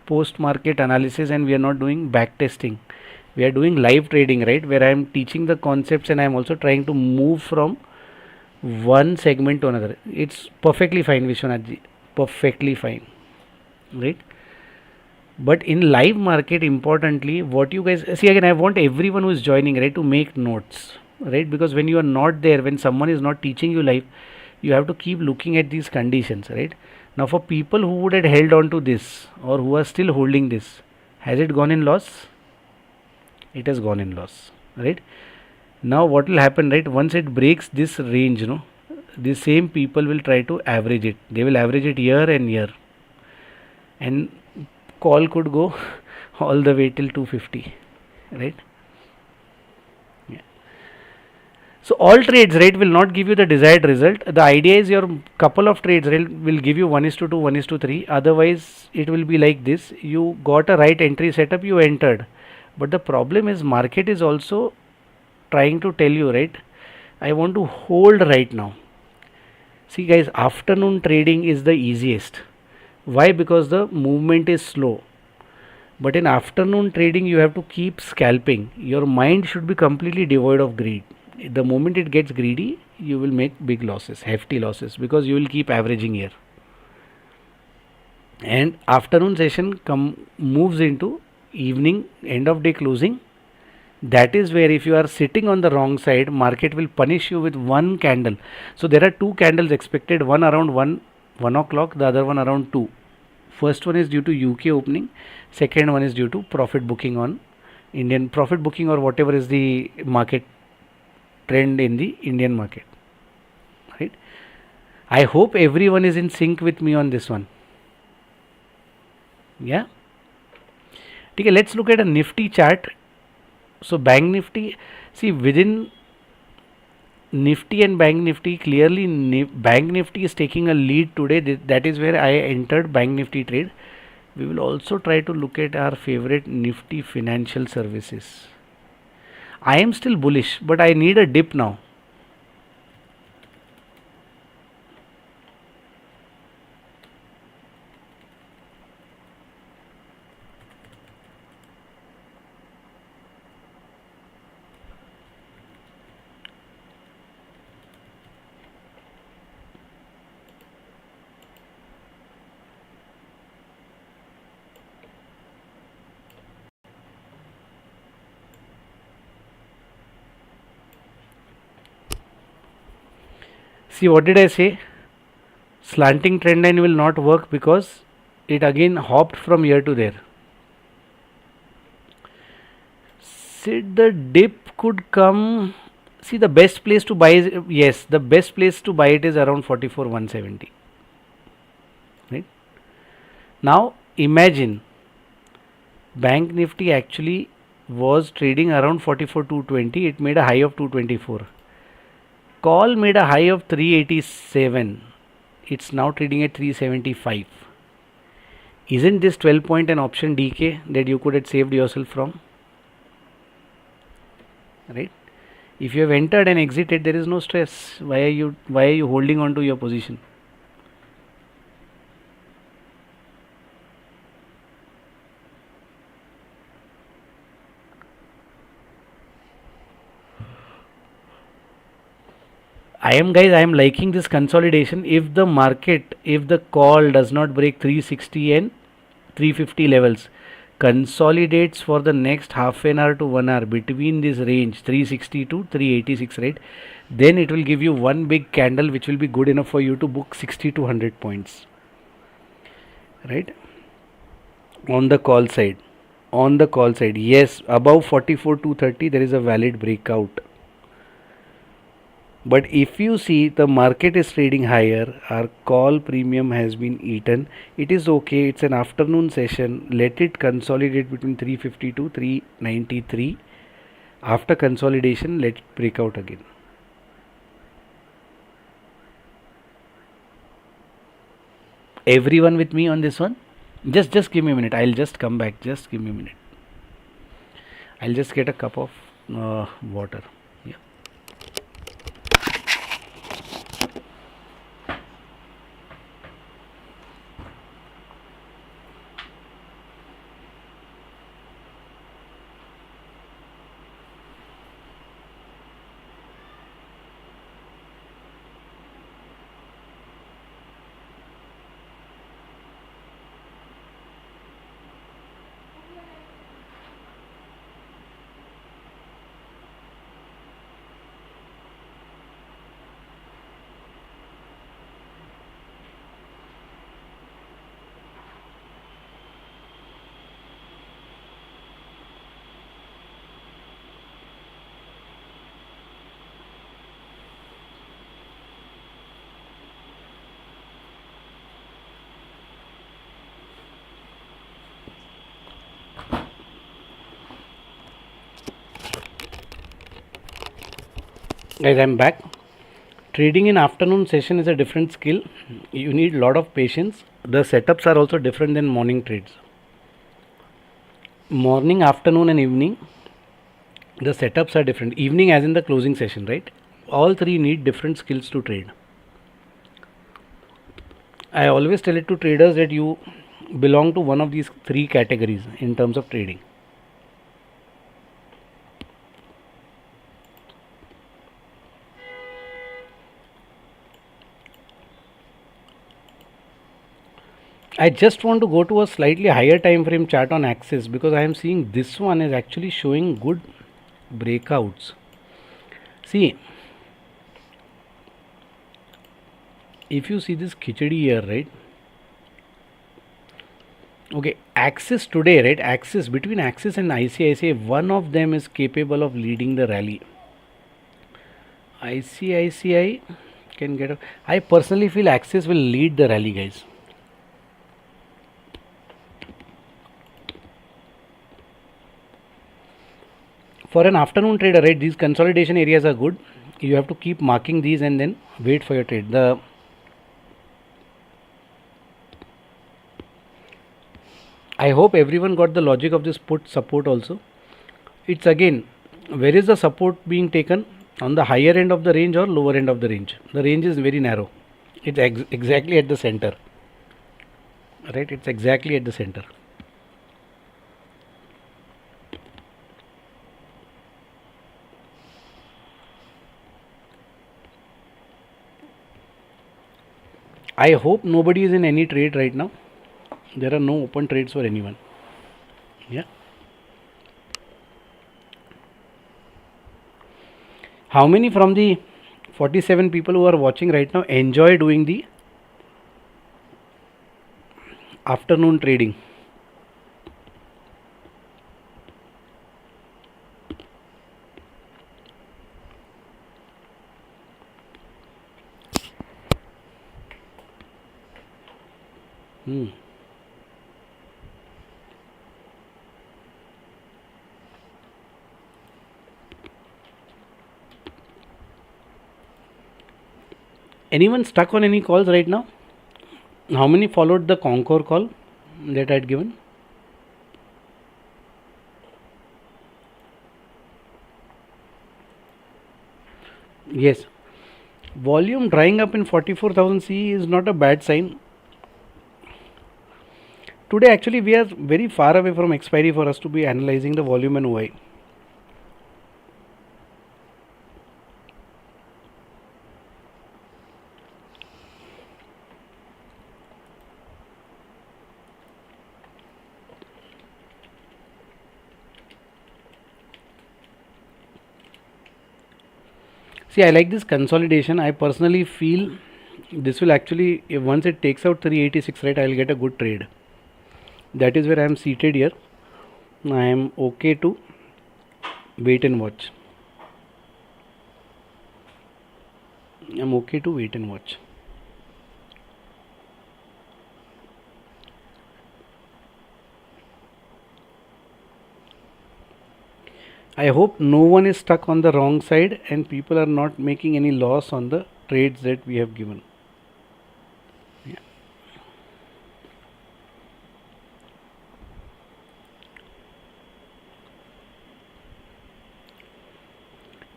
post market analysis, and we are not doing back testing. We are doing live trading, right, where I am teaching the concepts and I am also trying to move from one segment to another. It's perfectly fine, Vishwanathji. Perfectly fine, right? But in live market, importantly, what you guys see, again, I want everyone who is joining, right, to make notes, right? Because when you are not there, when someone is not teaching you live, you have to keep looking at these conditions, right? Now, for people who would have held on to this or who are still holding this, has it gone in loss? It has gone in loss, right? Now, what will happen, right? Once it breaks this range, the same people will try to average it. They will average it year and year, and call could go all the way till 250, right? Yeah. So all trades, right, will not give you the desired result. The idea is your couple of trades, right, will give you 1:2, 1:3. Otherwise, it will be like this. You got a right entry setup, you entered. But the problem is market is also trying to tell you, right, I want to hold right now. See guys, afternoon trading is the easiest. Why? Because the movement is slow. But in afternoon trading, you have to keep scalping. Your mind should be completely devoid of greed. The moment it gets greedy, you will make big losses, hefty losses, because you will keep averaging here. And afternoon session moves into evening, end of day closing. That is where if you are sitting on the wrong side, market will punish you with one candle. So there are two candles expected, one around 1 o'clock, the other one around 2. First one is due to UK opening, second one is due to profit booking on Indian profit booking, or whatever is the market trend in the Indian market, right? I hope everyone is in sync with me on this one. Yeah. Okay, let's look at a Nifty chart. So Bank Nifty, see, within Nifty and Bank Nifty, clearly Bank Nifty is taking a lead today. That is where I entered Bank Nifty trade. We will also try to look at our favorite Nifty financial services. I am still bullish, but I need a dip now. See, what did I say? Slanting trend line will not work because it again hopped from here to there. See, the dip could come. See, the best place to buy is, yes, the best place to buy it is around 44,170. Right? Now imagine Bank Nifty actually was trading around 44,220. It made a high of 224. Call made a high of 387. It's now trading at 375. Isn't this 12 point an option DK that you could have saved yourself from? Right? If you have entered and exited, there is no stress. Why are you holding on to your position? I am liking this consolidation. If the call does not break 360 and 350 levels, consolidates for the next half an hour to 1 hour between this range 360 to 386, right? Then it will give you one big candle which will be good enough for you to book 60 to 100 points, right? On the call side. Yes, above 44 to 30 there is a valid breakout. But if you see the market is trading higher, our call premium has been eaten. It is okay, it's an afternoon session. Let it consolidate between 350 to 393. After consolidation, let it break out again. Everyone with me on this one? Just give me a minute. I'll just come back. Just give me a minute. I'll just get a cup of water. Yeah. Guys, I'm back. Trading in afternoon session is a different skill. You need a lot of patience. The setups are also different than morning trades. Morning, afternoon and evening, the setups are different. Evening as in the closing session, right? All three need different skills to trade. I always tell it to traders that you belong to one of these three categories in terms of trading. I just want to go to a slightly higher time frame chart on Axis because I am seeing this one is actually showing good breakouts. See, if you see this khichdi here, right? Okay, Axis today, right? Axis, between Axis and ICICI, one of them is capable of leading the rally. ICICI can get I personally feel Axis will lead the rally, guys. For an afternoon trader, right, these consolidation areas are good. You have to keep marking these and then wait for your trade. I hope everyone got the logic of this put support also. It's again, where is the support being taken? On the higher end of the range or lower end of the range? The range is very narrow. It's exactly at the center. Right, it's exactly at the center. I hope nobody is in any trade right now. There are no open trades for anyone. Yeah. How many from the 47 people who are watching right now enjoy doing the afternoon trading? Anyone stuck on any calls right now? How many followed the Concord call that I had given? Yes. Volume drying up in 44,000 CE is not a bad sign. Today actually we are very far away from expiry for us to be analyzing the volume and OI. See, I like this consolidation. I personally feel this will actually, if once it takes out 386, right, I'll get a good trade. That is where I am seated here. I am okay to wait and watch. I'm okay to wait and watch. I hope no one is stuck on the wrong side and people are not making any loss on the trades that we have given. Yeah.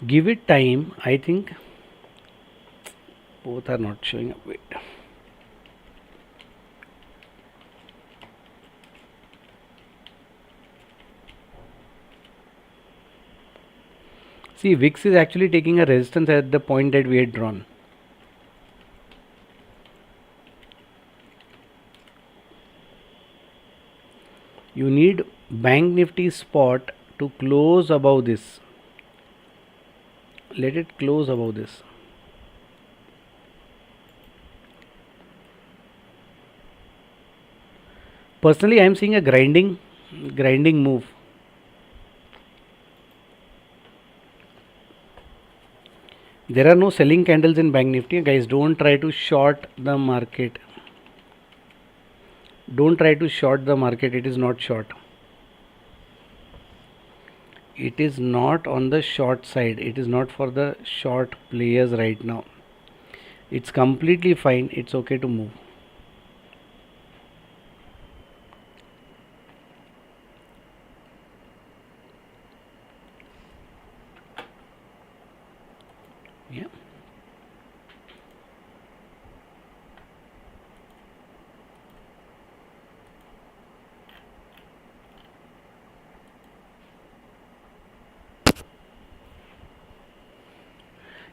Give it time. I think both are not showing up. Wait. See, VIX is actually taking a resistance at the point that we had drawn. You need Bank Nifty spot to close above this. Let it close above this. Personally, I am seeing a grinding move. There are no selling candles in Bank Nifty. Guys, don't try to short the market. Don't try to short the market. It is not short. It is not on the short side. It is not for the short players right now. It's completely fine. It's okay to move. Yeah.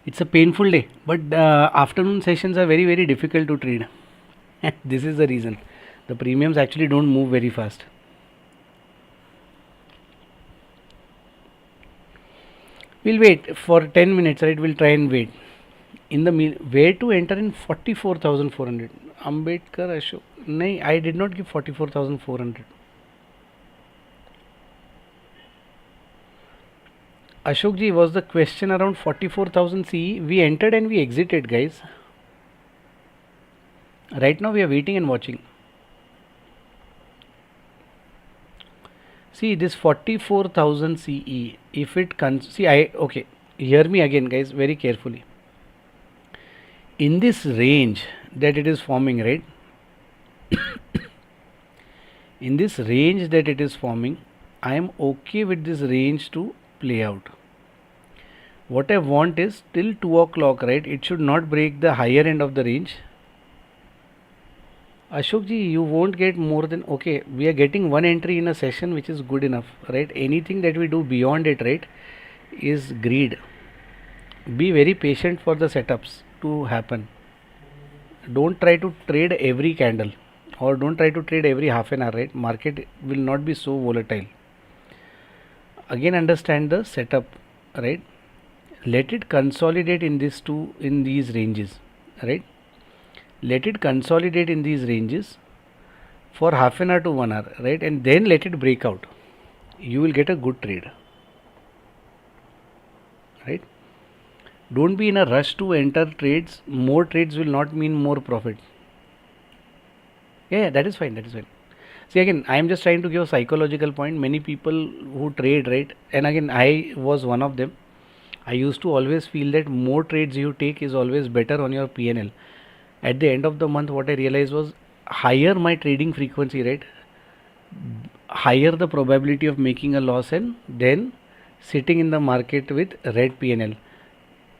It's a painful day, but afternoon sessions are very difficult to trade. This is the reason. The premiums actually don't move very fast. We'll wait for 10 minutes, right? We'll try and wait. In the where to enter in 44,400. Ambedkar Ashok. No, I did not give 44,400. Ashok ji, was the question around 44,000 CE? We entered and we exited, guys. Right now we are waiting and watching. See this 44,000 CE. If it okay, hear me again, guys, very carefully. In this range that it is forming, right? In this range that it is forming, I am okay with this range to play out. What I want is till 2 o'clock, right? It should not break the higher end of the range. Ashok ji, you won't get more than, okay, we are getting one entry in a session, which is good enough, right? Anything that we do beyond it, right, is greed. Be very patient for the setups to happen. Don't try to trade every candle or don't try to trade every half an hour, right? Market will not be so volatile. Again, understand the setup, right? Let it consolidate in these ranges, right? Let it consolidate in these ranges for half an hour to 1 hour, right? And then let it break out. You will get a good trade, right? Don't be in a rush to enter trades. More trades will not mean more profit. Yeah, that is fine. That is fine. See, again, I am just trying to give a psychological point. Many people who trade, right? And again, I was one of them. I used to always feel that more trades you take is always better on your PNL. At the end of the month, what I realized was higher my trading frequency, right? Higher the probability of making a loss and then sitting in the market with red PNL.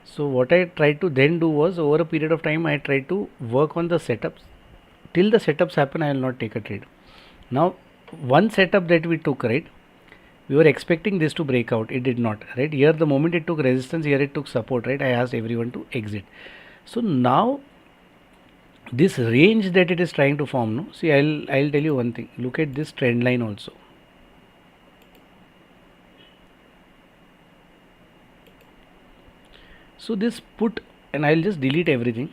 So what I tried to then do was over a period of time I tried to work on the setups. Till the setups happen, I will not take a trade. Now one setup that we took, right, we were expecting this to break out. It did not, right? Here the moment it took resistance, here it took support, right? I asked everyone to exit. So now this range that it is trying to form, no, see, I'll tell you one thing. Look at this trend line also. So this put, and I'll just delete everything.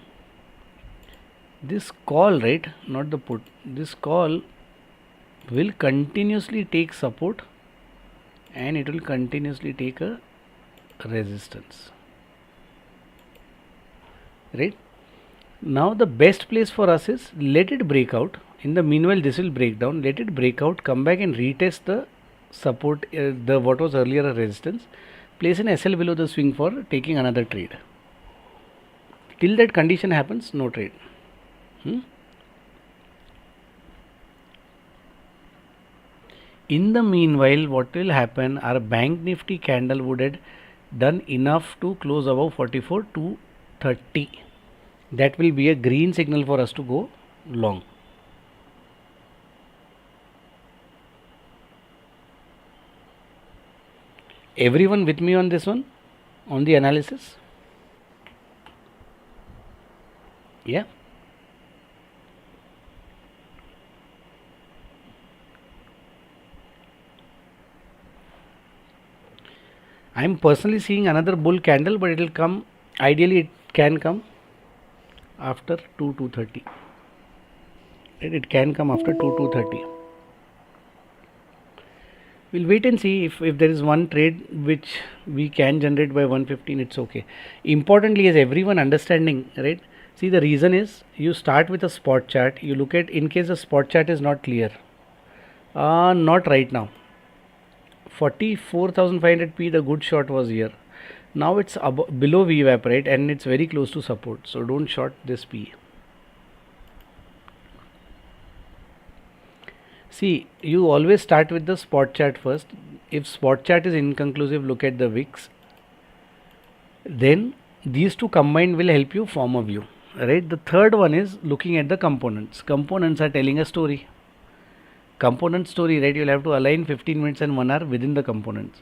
This call, right, not the put, this call will continuously take support and it will continuously take a resistance, right? Now the best place for us is let it break out. In the meanwhile, this will break down, let it break out, come back and retest the support, the what was earlier a resistance, place an SL below the swing for taking another trade. Till that condition happens, no trade. In the meanwhile, what will happen, our bank nifty candle would have done enough to close above 44,230. That will be a green signal for us to go long. Everyone with me on this one, on the analysis? Yeah. I am personally seeing another bull candle, but it will come, ideally it can come after 2:30. It can come after 2:30. We'll wait and see if there is one trade which we can generate by 115, it's okay. Importantly is everyone understanding, right? See, the reason is you start with a spot chart, you look at, in case the spot chart is not clear, not right now. 44,500 P, the good short was here. Now it's below VWAP, right, and it's very close to support, so don't short this P. See, you always start with the spot chart first. If spot chart is inconclusive, look at the wicks. Then these two combined will help you form a view, right? The third one is looking at the components. Components are telling a story. Component story, right? You'll have to align 15 minutes and 1 hour within the components.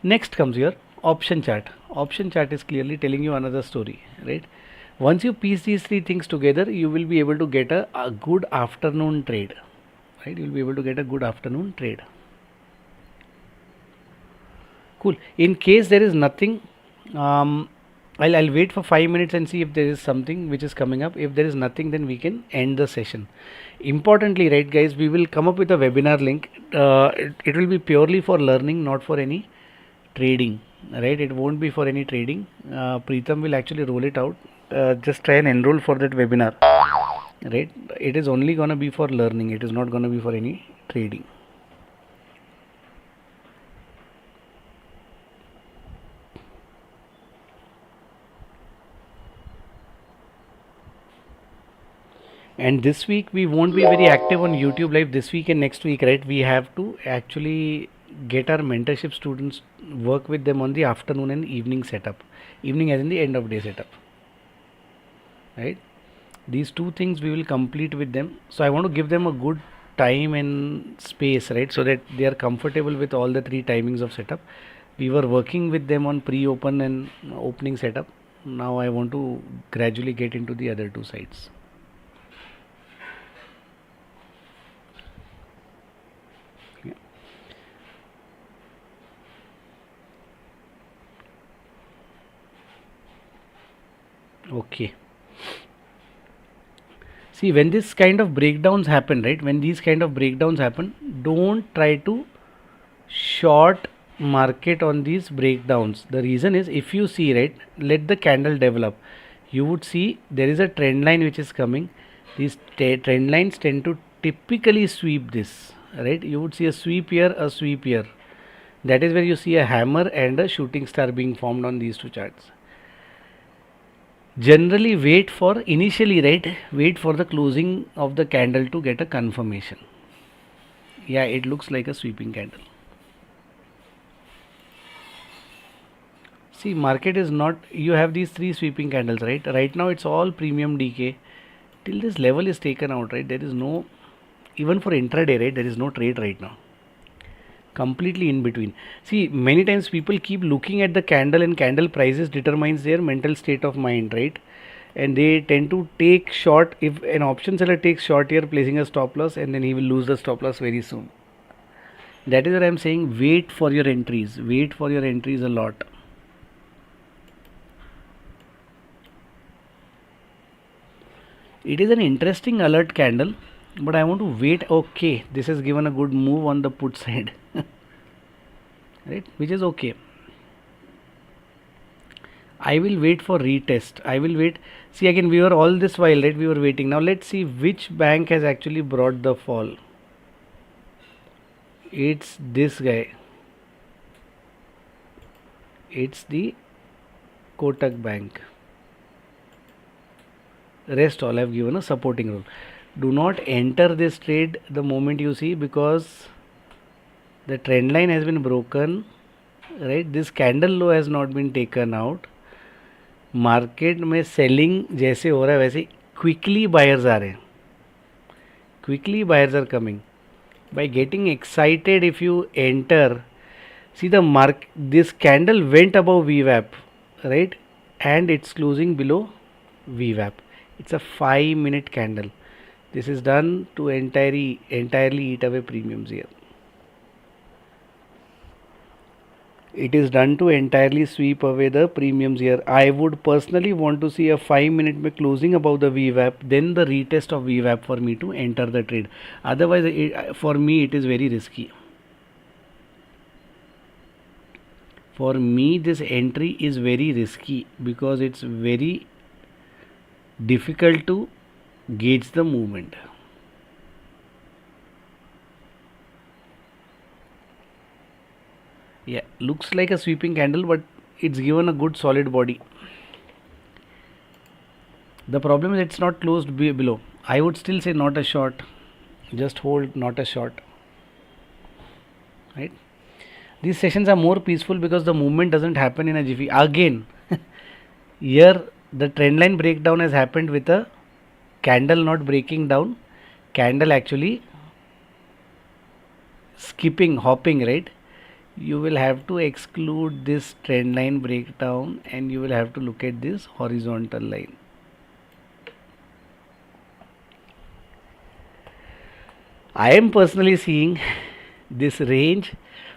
Next comes your option chart. Option chart is clearly telling you another story, right? Once you piece these three things together, you will be able to get a good afternoon trade, right? You'll be able to get a good afternoon trade. Cool. In case there is nothing, I'll wait for 5 minutes and see if there is something which is coming up. If there is nothing, then we can end the session. Importantly, right guys, we will come up with a webinar link. It will be purely for learning, not for any trading, right? It won't be for any trading. Preetham will actually roll it out. Just try and enroll for that webinar, right? It is only gonna be for learning. It is not gonna be for any trading. And this week we won't be very active on YouTube live this week and next week, right? We have to actually get our mentorship students, work with them on the afternoon and evening setup. Evening as in the end of day setup, right? These two things we will complete with them. So I want to give them a good time and space, right? So that they are comfortable with all the three timings of setup. We were working with them on pre-open and opening setup. Now I want to gradually get into the other two sides. Okay. See, when this kind of breakdowns happen, right? When these kind of breakdowns happen, don't try to short market on these breakdowns. The reason is, if you see, right, let the candle develop, you would see there is a trend line which is coming. These trend lines tend to typically sweep this, right? You would see a sweep here, a sweep here. That is where you see a hammer and a shooting star being formed on these two charts. Generally wait for, initially, right, wait for the closing of the candle to get a confirmation. Yeah, it looks like a sweeping candle. See, market is not, you have these three sweeping candles, right? Right now it's all premium decay till this level is taken out, right? There is no, even for intraday, right, there is no trade right now. Completely in between. See, many times people keep looking at the candle, and candle prices determines their mental state of mind, right? And they tend to take short. If an option seller takes short here, placing a stop loss, and then he will lose the stop loss very soon. That is what I am saying. Wait for your entries. Wait for your entries a lot. It is an interesting alert candle, but I want to wait. Okay, this has given a good move on the put side. Right, which is okay. I will wait for retest. I will wait. See, again, we were all this while, right? We were waiting. Now let's see which bank has actually brought the fall. It's this guy. It's the Kotak Bank. Rest all have given a supporting role. Do not enter this trade the moment you see, because the trend line has been broken, right? This candle low has not been taken out. Market में selling जैसे हो रहा है वैसे quickly buyers आ रहे हैं. Quickly buyers are coming. By getting excited if you enter, see the mark, this candle went above VWAP, right, and it's closing below VWAP. It's a 5-minute candle. This is done to entirely eat away premiums here. It is done to entirely sweep away the premiums here. I would personally want to see a 5-minute में closing above the VWAP, then the retest of VWAP for me to enter the trade. Otherwise, for me it is very risky. For me, this entry is very risky because it's very difficult to gauge the movement. Yeah, looks like a sweeping candle, but it's given a good solid body. The problem is it's not closed below. I would still say not a short. Just hold, not a short. Right? These sessions are more peaceful because the movement doesn't happen in a jiffy. Again, here the trend line breakdown has happened with a candle not breaking down, candle actually skipping, hopping, right? You will have to exclude this trend line breakdown and you will have to look at this horizontal line. I am personally seeing this range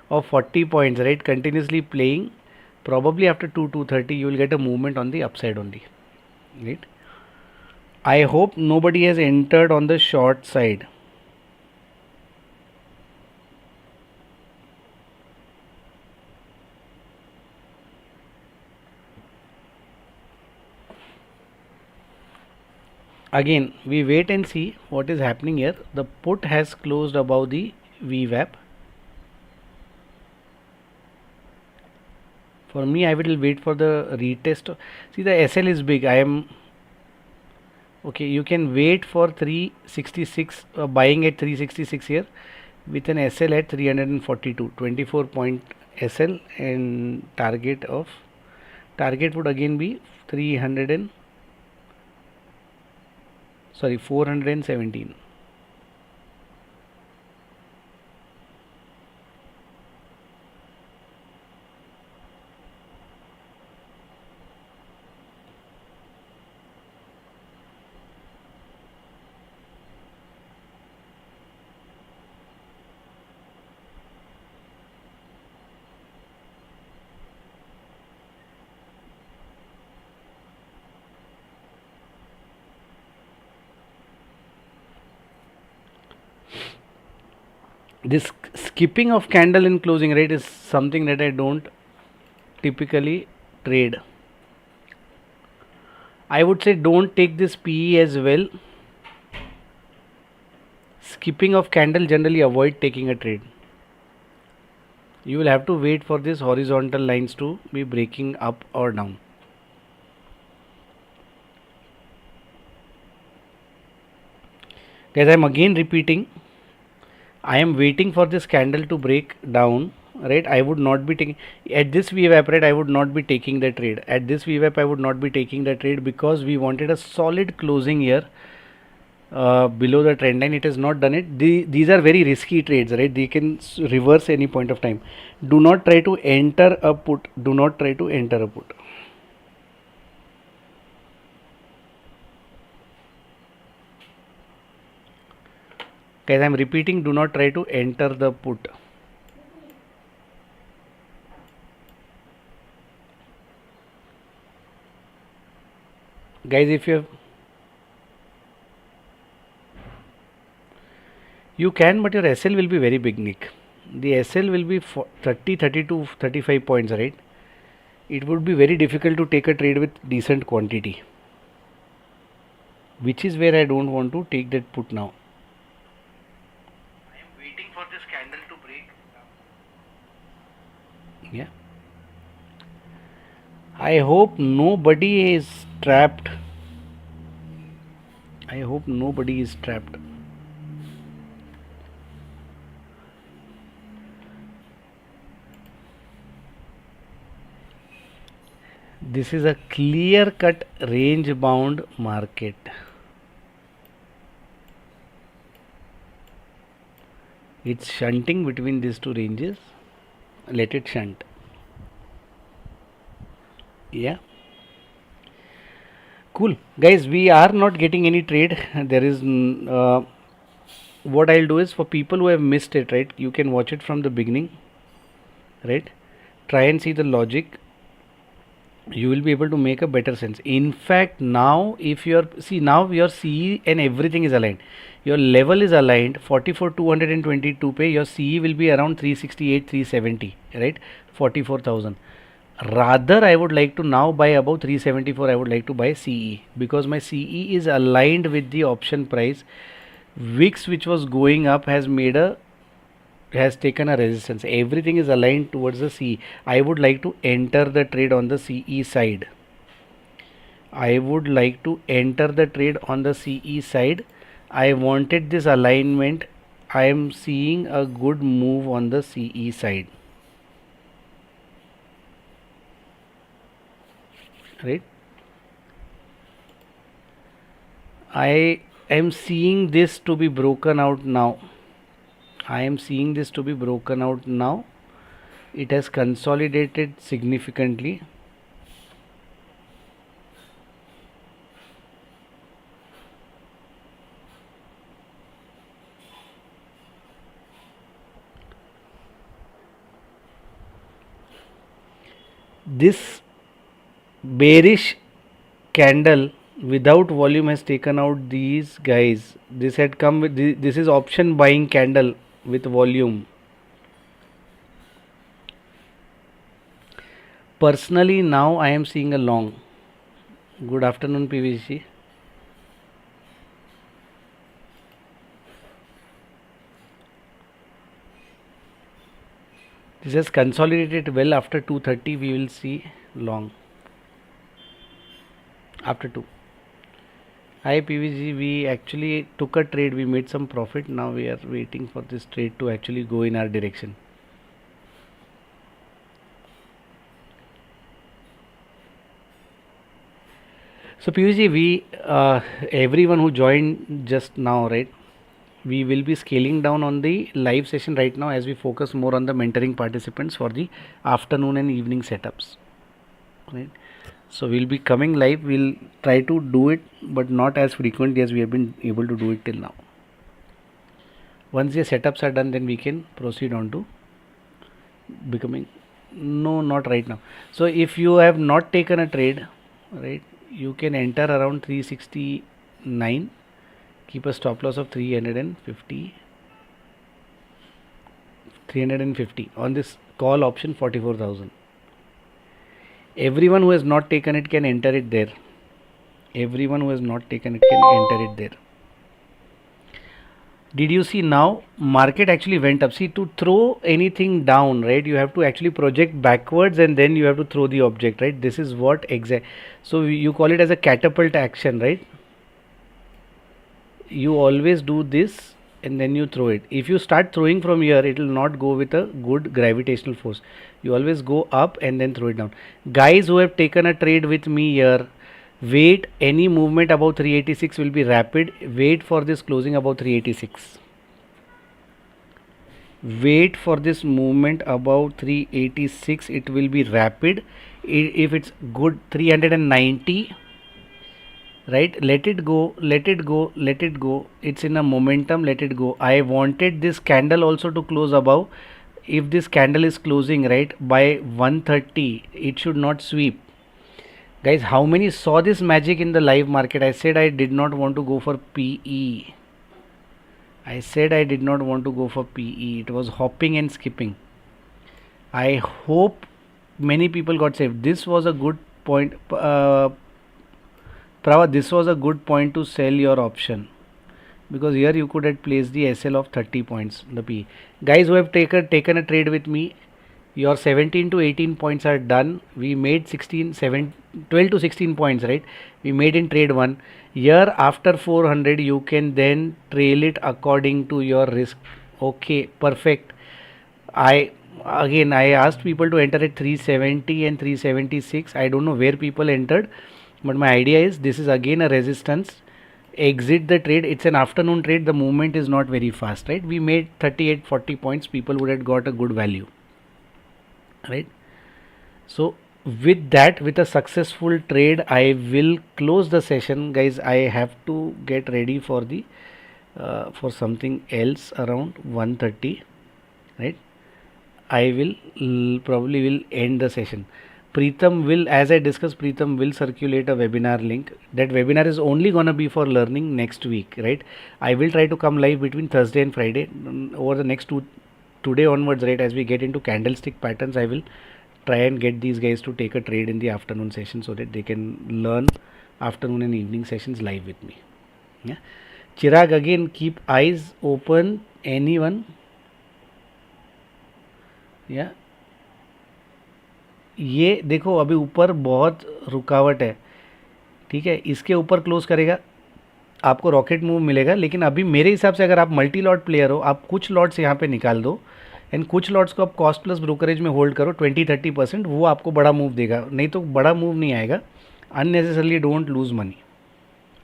of 40 points, right, continuously playing. Probably after 2:30 you will get a movement on the upside only, right? I hope nobody has entered on the short side. Again, we wait and see what is happening here. The put has closed above the VWAP. For me, I will wait for the retest. See, the SL is big. I am okay. You can wait for 366, buying at 366 here with an SL at 342, 24 point SL, and target would again be 417. This skipping of candle in closing rate is something that I don't typically trade. I would say don't take this PE as well. Skipping of candle, generally avoid taking a trade. You will have to wait for this horizontal lines to be breaking up or down. Guys, I am again repeating, I am waiting for this candle to break down, right? I would not be taking at this VWAP, right? I would not be taking the trade at this VWAP. I would not be taking the trade because we wanted a solid closing here below the trend line. It has not done it. These are very risky trades, right? They can reverse any point of time. Do not try to enter a put. Do not try to enter a put. Guys, I am repeating, do not try to enter the put. Guys, if you have You can, but your SL will be very big, Nick. The SL will be 30, 30 to 35 points, right? It would be very difficult to take a trade with decent quantity, which is where I don't want to take that put now. I am waiting for this candle to break. Yeah. I hope nobody is trapped. I hope nobody is trapped. This is a clear cut range bound market. It's shunting between these two ranges. Let it shunt. Yeah. Cool. Guys, we are not getting any trade. There is what I'll do is, for people who have missed it, right, you can watch it from the beginning, right? Try and see the logic. You will be able to make a better sense. In fact, now if you're now your CE and everything is aligned, your level is aligned 44 222 pay, your CE will be around 368 370, right? 44,000. Rather, I would like to now buy above 374. I would like to buy CE, because my CE is aligned with the option price. VIX, which was going up, has taken a resistance. Everything is aligned towards the CE. I would like to enter the trade on the CE side. I would like to enter the trade on the CE side. I wanted this alignment. I am seeing a good move on the CE side, right? I am seeing this to be broken out now. I am seeing this to be broken out now. It has consolidated significantly. This bearish candle without volume has taken out these guys. This had come with this is option buying candle with volume. Personally, now I am seeing a long. Good afternoon, PVC. This has consolidated well. After 230 we will see long. After 2. Hi PVG, we actually took a trade, we made some profit. Now we are waiting for this trade to actually go in our direction. So PVG, we everyone who joined just now, right, we will be scaling down on the live session right now, as we focus more on the mentoring participants for the afternoon and evening setups, right? So we'll be coming live. We'll try to do it, but not as frequently as we have been able to do it till now. Once the setups are done, then we can proceed on to becoming, no, not right now. So if you have not taken a trade, right, you can enter around 369, keep a stop loss of 350 on this call option 44,000. Everyone who has not taken it can enter it there. Everyone who has not taken it can enter it there. Did you see now market actually went up? See, to throw anything down, right, you have to actually project backwards and then you have to throw the object, right? This is what exact. So you call it as a catapult action, right? You always do this and then you throw it. If you start throwing from here, it will not go with a good gravitational force. You always go up and then throw it down. Guys who have taken a trade with me here, wait, any movement above 386 will be rapid. Wait for this closing above 386. Wait for this movement above 386. It will be rapid. If it's good 390, right, let it go, let it go, let it go. It's in a momentum, let it go. I wanted this candle also to close above. If this candle is closing, right, by 130, it should not sweep. Guys, how many saw this magic in the live market? I said I did not want to go for PE. I said I did not want to go for PE. It was hopping and skipping. I hope many people got saved. This was a good point. Prava, this was a good point to sell your option, because here you could have placed the SL of 30 points, the PE. Guys who have taken a trade with me, your 17 to 18 points are done. We made 12 to 16 points, right? We made in trade 1. Here after 400 you can then trail it according to your risk. Okay, perfect. I asked people to enter at 370 and 376. I don't know where people entered, but my idea is this is again a resistance. Exit the trade. It's an afternoon trade. The movement is not very fast, right? We made 38-40 points. People would have got a good value, right? So with that, with a successful trade, I will close the session, guys. I have to get ready for the for something else around 1:30, right? I will probably will end the session. Preetham will, as I discussed, Preetham will circulate a webinar link. That webinar is only gonna be for learning next week, right? I will try to come live between Thursday and Friday over the next today onwards, right? As we get into candlestick patterns, I will try and get these guys to take a trade in the afternoon session so that they can learn afternoon and evening sessions live with me. Yeah. Chirag, again, keep eyes open. Anyone? या ये देखो अभी ऊपर बहुत रुकावट है, ठीक है, इसके ऊपर क्लोज करेगा आपको रॉकेट मूव मिलेगा, लेकिन अभी मेरे हिसाब से अगर आप मल्टी लॉट प्लेयर हो, आप कुछ लॉट्स यहाँ पे निकाल दो एंड कुछ लॉट्स को आप कॉस्ट प्लस ब्रोकरेज में होल्ड करो 20-30%, वो आपको बड़ा मूव देगा, नहीं तो बड़ा मूव नहीं आएगा. Unnecessarily don't lose money,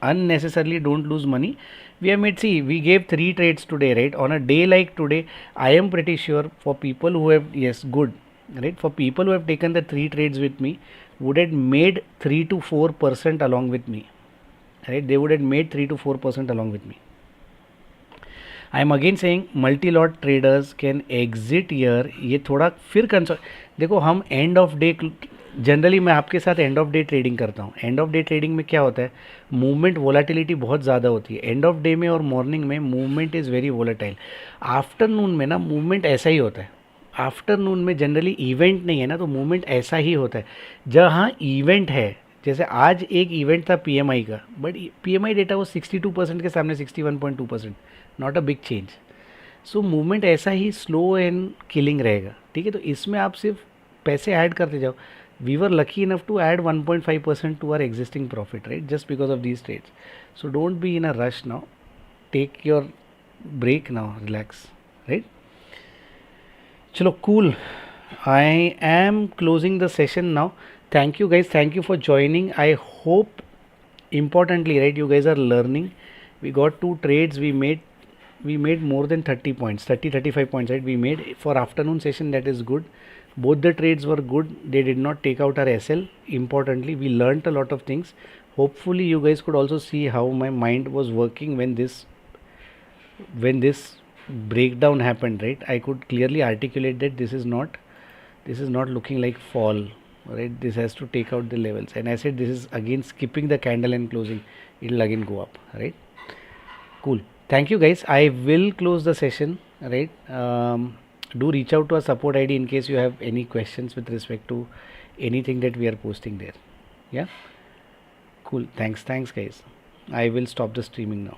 unnecessarily don't lose money. We have made, see, we gave 3 trades today, right? On a day like today, I am pretty sure for people who have, yes, good, right? For people who have taken the 3 trades with me, would have made 3 to 4% along with me, right? They would have made 3 to 4% along with me. I am again saying multi-lot traders can exit here. ये थोड़ा फिर console देखो, हम end of day generally मैं आपके साथ end of day trading करता हूँ. एंड ऑफ डे ट्रेडिंग में क्या होता है, मूवमेंट वोलाटिलिटी बहुत ज़्यादा होती है. एंड ऑफ डे में और मॉर्निंग में movement is very volatile. Afternoon में ना मूवमेंट ऐसा ही होता है. आफ्टरनून में जनरली इवेंट नहीं है ना, तो मूवमेंट ऐसा ही होता है. जहाँ इवेंट है, जैसे आज एक इवेंट था पीएमआई का, बट पीएमआई डेटा वो 62% के सामने 61.2%, not a big change. So movement ऐसा ही स्लो एंड किलिंग रहेगा, ठीक है. तो इसमें आप सिर्फ पैसे ऐड करते जाओ. We were lucky enough to add 1.5% to our existing profit, right? Just because of these trades. So don't be in a rush now. Take your break now. Relax, right? Chalo, cool. I am closing the session now. Thank you guys. Thank you for joining. I hope, importantly, right, you guys are learning. We got 2 trades. We made more than 30 points, 35 points, right? We made for afternoon session. That is good. Both the trades were good. They did not take out our SL. Importantly, we learnt a lot of things. Hopefully you guys could also see how my mind was working when this breakdown happened, right? I could clearly articulate that this is not looking like fall, right? This has to take out the levels, and I said this is again skipping the candle and closing, it will again go up, right? Cool. Thank you guys. I will close the session, right? Do reach out to our support ID in case you have any questions with respect to anything that we are posting there. Yeah, cool. Thanks guys. I will stop the streaming now.